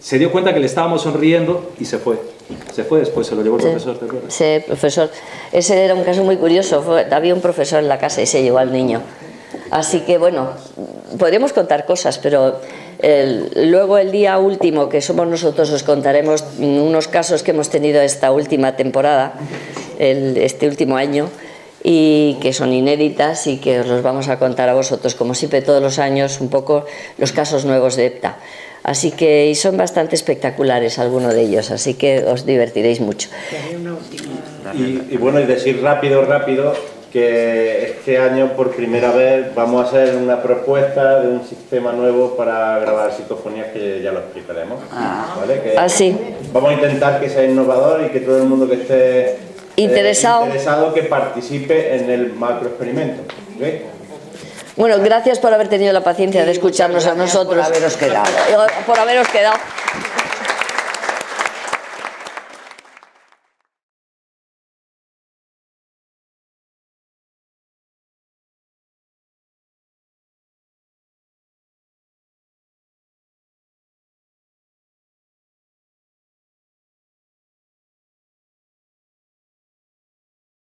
S6: Se dio cuenta que le estábamos sonriendo y se fue. Se fue después, se lo llevó el profesor, ¿te acuerdas?
S1: Sí, profesor. Ese era un caso muy curioso. Había un profesor en la casa y se llevó al niño. Así que bueno, podríamos contar cosas, pero luego el día último, que somos nosotros, os contaremos unos casos que hemos tenido esta última temporada, este último año, y que son inéditas y que os los vamos a contar a vosotros, como siempre todos los años, un poco los casos nuevos de EPTA. Así que y son bastante espectaculares algunos de ellos, así que os divertiréis mucho.
S10: Y bueno, y decir rápido, que este año por primera vez vamos a hacer una propuesta de un sistema nuevo para grabar psicofonías, que ya lo explicaremos. ¿Vale? Que
S1: sí.
S10: Vamos a intentar que sea innovador y que todo el mundo que esté interesado que participe en el macroexperimento. ¿Okay?
S1: Bueno, gracias por haber tenido la paciencia de escucharnos a nosotros.
S7: Por haberos quedado.
S1: Por haberos quedado.